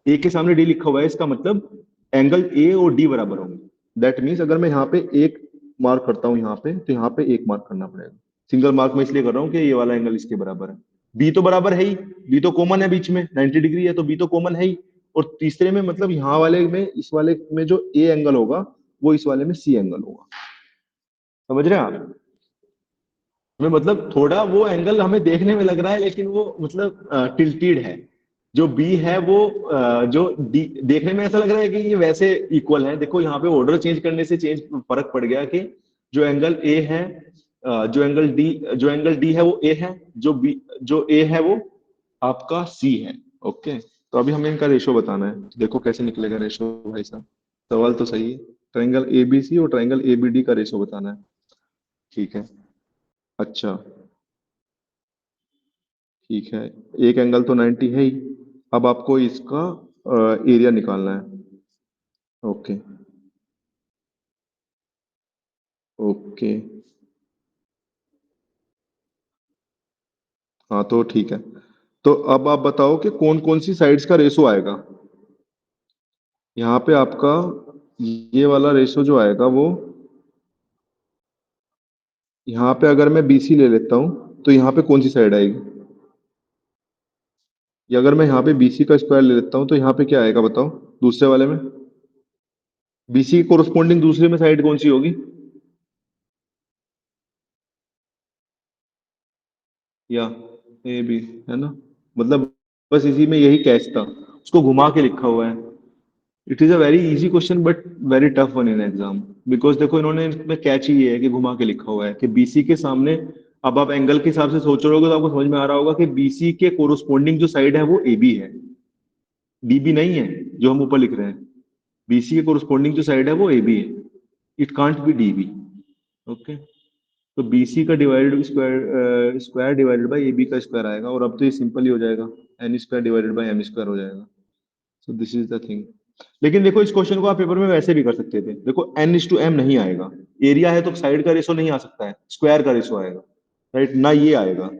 ए के सामने डी लिखा हुआ है, इसका मतलब एंगल ए और डी बराबर होंगे। दैट मीन्स अगर मैं यहाँ पे एक मार्क करता हूँ यहाँ पे, तो यहाँ पे एक मार्क करना पड़ेगा। सिंगल मार्क मैं इसलिए कर रहा हूँ कि ये वाला एंगल इसके बराबर है। बी तो बराबर है ही, बी तो कॉमन है बीच में, 90 डिग्री है तो बी तो कॉमन है ही। और तीसरे में मतलब यहाँ वाले में, इस वाले में जो ए एंगल होगा वो इस वाले में सी एंगल होगा। समझ रहे हैं आप? हमें मतलब थोड़ा वो एंगल हमें देखने में लग रहा है लेकिन वो मतलब टिल्टेड है। जो बी है वो जो डी देखने में ऐसा लग रहा है कि ये वैसे इक्वल है। देखो यहाँ पे ऑर्डर चेंज करने से चेंज फर्क पड़ गया कि जो एंगल ए है, जो एंगल डी है वो ए है, जो ए है वो आपका सी है। ओके, तो अभी हमें इनका रेशो बताना है। देखो कैसे निकलेगा रेशो भाई साहब, सवाल तो सही है। ट्राइंगल ए बी सी और ट्राइंगल ए बी डी का रेशो बताना है, ठीक है। अच्छा, ठीक है, एक एंगल तो 90 है ही। अब आपको इसका एरिया निकालना है। ओके ओके, हाँ तो ठीक है। तो अब आप बताओ कि कौन कौन सी साइड्स का रेशो आएगा। यहाँ पे आपका ये वाला रेशो जो आएगा वो, यहाँ पे अगर मैं बीसी ले लेता हूँ तो यहाँ पे कौन सी साइड आएगी? या अगर मैं यहाँ पे बीसी का स्क्वायर ले लेता हूँ तो यहाँ पे क्या आएगा बताओ, दूसरे वाले में बीसी की कोरोस्पोंडिंग दूसरे में साइड कौन सी होगी? या ए बी, है ना? मतलब बस इसी में यही कैच था, उसको घुमा के लिखा हुआ है। It is a very easy question but very tough one in exam, because देखो इन्होंने इसमें कैच ही ये है कि घुमा के लिखा हुआ है कि बीसी के सामने अब आप एंगल के हिसाब से सोच रहे होगे तो आपको समझ में आ रहा होगा कि बीसी के कोरोस्पोंडिंग जो साइड है वो एबी है, डीबी नहीं है जो हम ऊपर लिख रहे हैं। बीसी के कोरोस्पोंडिंग जो साइड है वो एबी है, it can't be DB. Okay, तो बीसी का divided square square divided by AB का स्क्वायर आएगा, और अब तो ये सिंपल ही हो जाएगा, N square divided by M square हो जाएगा। So this is the thing. लेकिन देखो इस क्वेश्चन को आप पेपर में वैसे भी कर सकते थे, देखो n/m नहीं आएगा, एरिया है तो साइड का रेशो नहीं आ सकता है, स्क्वायर का रेशो आएगा, राइट ना, ये आएगा।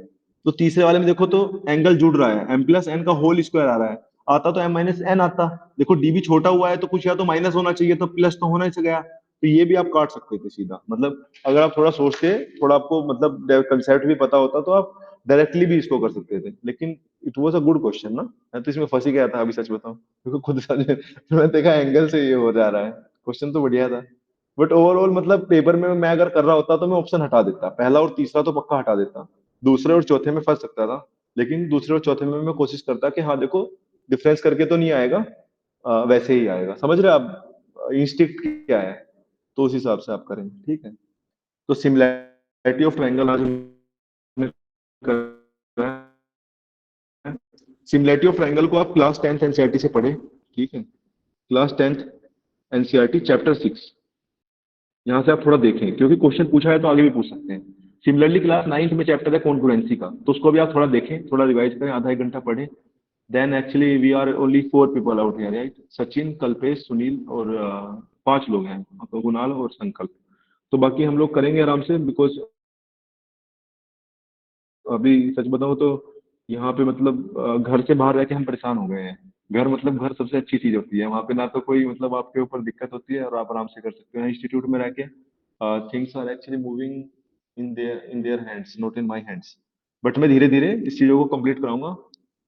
तो तीसरे वाले में देखो तो एंगल जुड़ रहा है, m+n का होल स्क्वायर आ रहा है, आता तो m-n आता। देखो डीबी छोटा हुआ है तो कुछ या तो माइनस होना चाहिए, तो प्लस तो होना ही गया, तो ये भी आप काट सकते थे सीधा। मतलब अगर आप थोड़ा सोचते, थोड़ा आपको मतलब कंसेप्ट भी पता होता तो आप डायरेक्टली भी इसको कर सकते थे। लेकिन it was a good question ना, मैं तो इसमें फंस ही गया था अभी सच बताऊं, क्योंकि खुद मैं देखा एंगल से ये हो जा रहा है, क्वेश्चन तो बढ़िया था। बट ओवरऑल मतलब पेपर में मैं अगर कर रहा होता तो मैं ऑप्शन हटा देता, पहला और तीसरा तो पक्का हटा देता, दूसरे और चौथे में फंस सकता था। लेकिन दूसरे और चौथे में मैं कोशिश करता कि हाँ देखो डिफरेंस करके तो नहीं आएगा, वैसे ही आएगा, समझ रहे आप इंस्टिंक्ट क्या है, तो उस हिसाब से आप करें, ठीक है। तो सिमिलैरिटी ऑफ ट्रायंगल आज हमने कर रहा है। सिमिलैरिटी ऑफ ट्रायंगल को आप क्लास 10th एनसीईआरटी से पढ़े, ठीक है, क्लास 10th एनसीईआरटी चैप्टर 6, यहाँ से आप थोड़ा देखें क्योंकि क्वेश्चन पूछा है तो आगे भी पूछ सकते हैं। सिमिलरली क्लास 9th में चैप्टर है कॉन्ग्रुएंसी का, तो उसको भी आप थोड़ा देखें, थोड़ा रिवाइज करें, आधा एक घंटा पढ़ें। Then actually we are only 4 people out here, right, Sachin, Kalpesh, Sunil और 5 लोग हैं, तो कुणाल और संकल्प। तो बाकी हम लोग करेंगे आराम से, बिकॉज अभी सच बताऊं तो यहाँ पे मतलब घर से बाहर रह के हम परेशान हो गए हैं। घर मतलब घर सबसे अच्छी चीज होती है, वहाँ पे ना तो कोई मतलब आपके ऊपर दिक्कत होती है और आप आराम से कर सकते हो। इंस्टीट्यूट में रह के things are actually moving in their hands, not in my hands. But मैं धीरे धीरे इस चीजों को कंप्लीट कराऊंगा,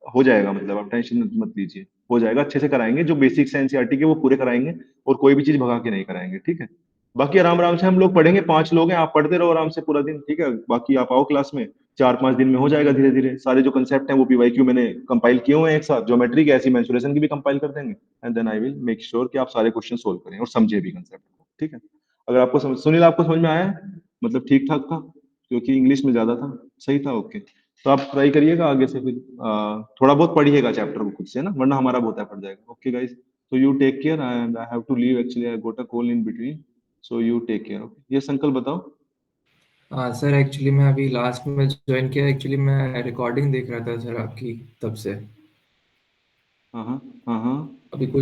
हो जाएगा, मतलब आप टेंशन मत लीजिए, हो जाएगा, अच्छे से कराएंगे, जो बेसिक्स हैं एनसीईआरटी के वो पूरे कराएंगे, और कोई भी चीज भगा के नहीं कराएंगे, ठीक है। बाकी आराम आराम से हम लोग पढ़ेंगे, 5 लोग हैं, आप पढ़ते रहो आराम से पूरा दिन, ठीक है। बाकी आप आओ क्लास में, 4-5 दिन में हो जाएगा धीरे धीरे, सारे जो कंसेप्ट हैं वो पीवाईक्यू मैंने कंपाइल किए हुए हैं एक साथ, ज्योमेट्री के ऐसी मेंसुरेशन की भी कंपाइल कर देंगे, and then I will make sure कि आप सारे क्वेश्चन सोल्व करें और समझे भी कंसेप्ट को, ठीक है। अगर आपको समझ, सुनील आपको समझ में आया है? मतलब ठीक ठाक था, क्योंकि इंग्लिश में ज्यादा था, सही था, ओके। तो आप ट्राई करिएगा आगे से, फिर थोड़ा बहुत पढ़िएगा चैप्टर को खुद से ना, वरना हमारा बहुत एफर्ट जाएगा, ओके गाइस। तो you take care, and I have to leave actually, I got a call in between, so you take care, okay. ये संकल्प बताओ। हाँ सर, एक्चुअली मैं अभी लास्ट में ज्वाइन किया, एक्चुअली मैं रिकॉर्डिंग देख रहा था सर आपकी, तब से हाँ हाँ हाँ हाँ। अभी कुछ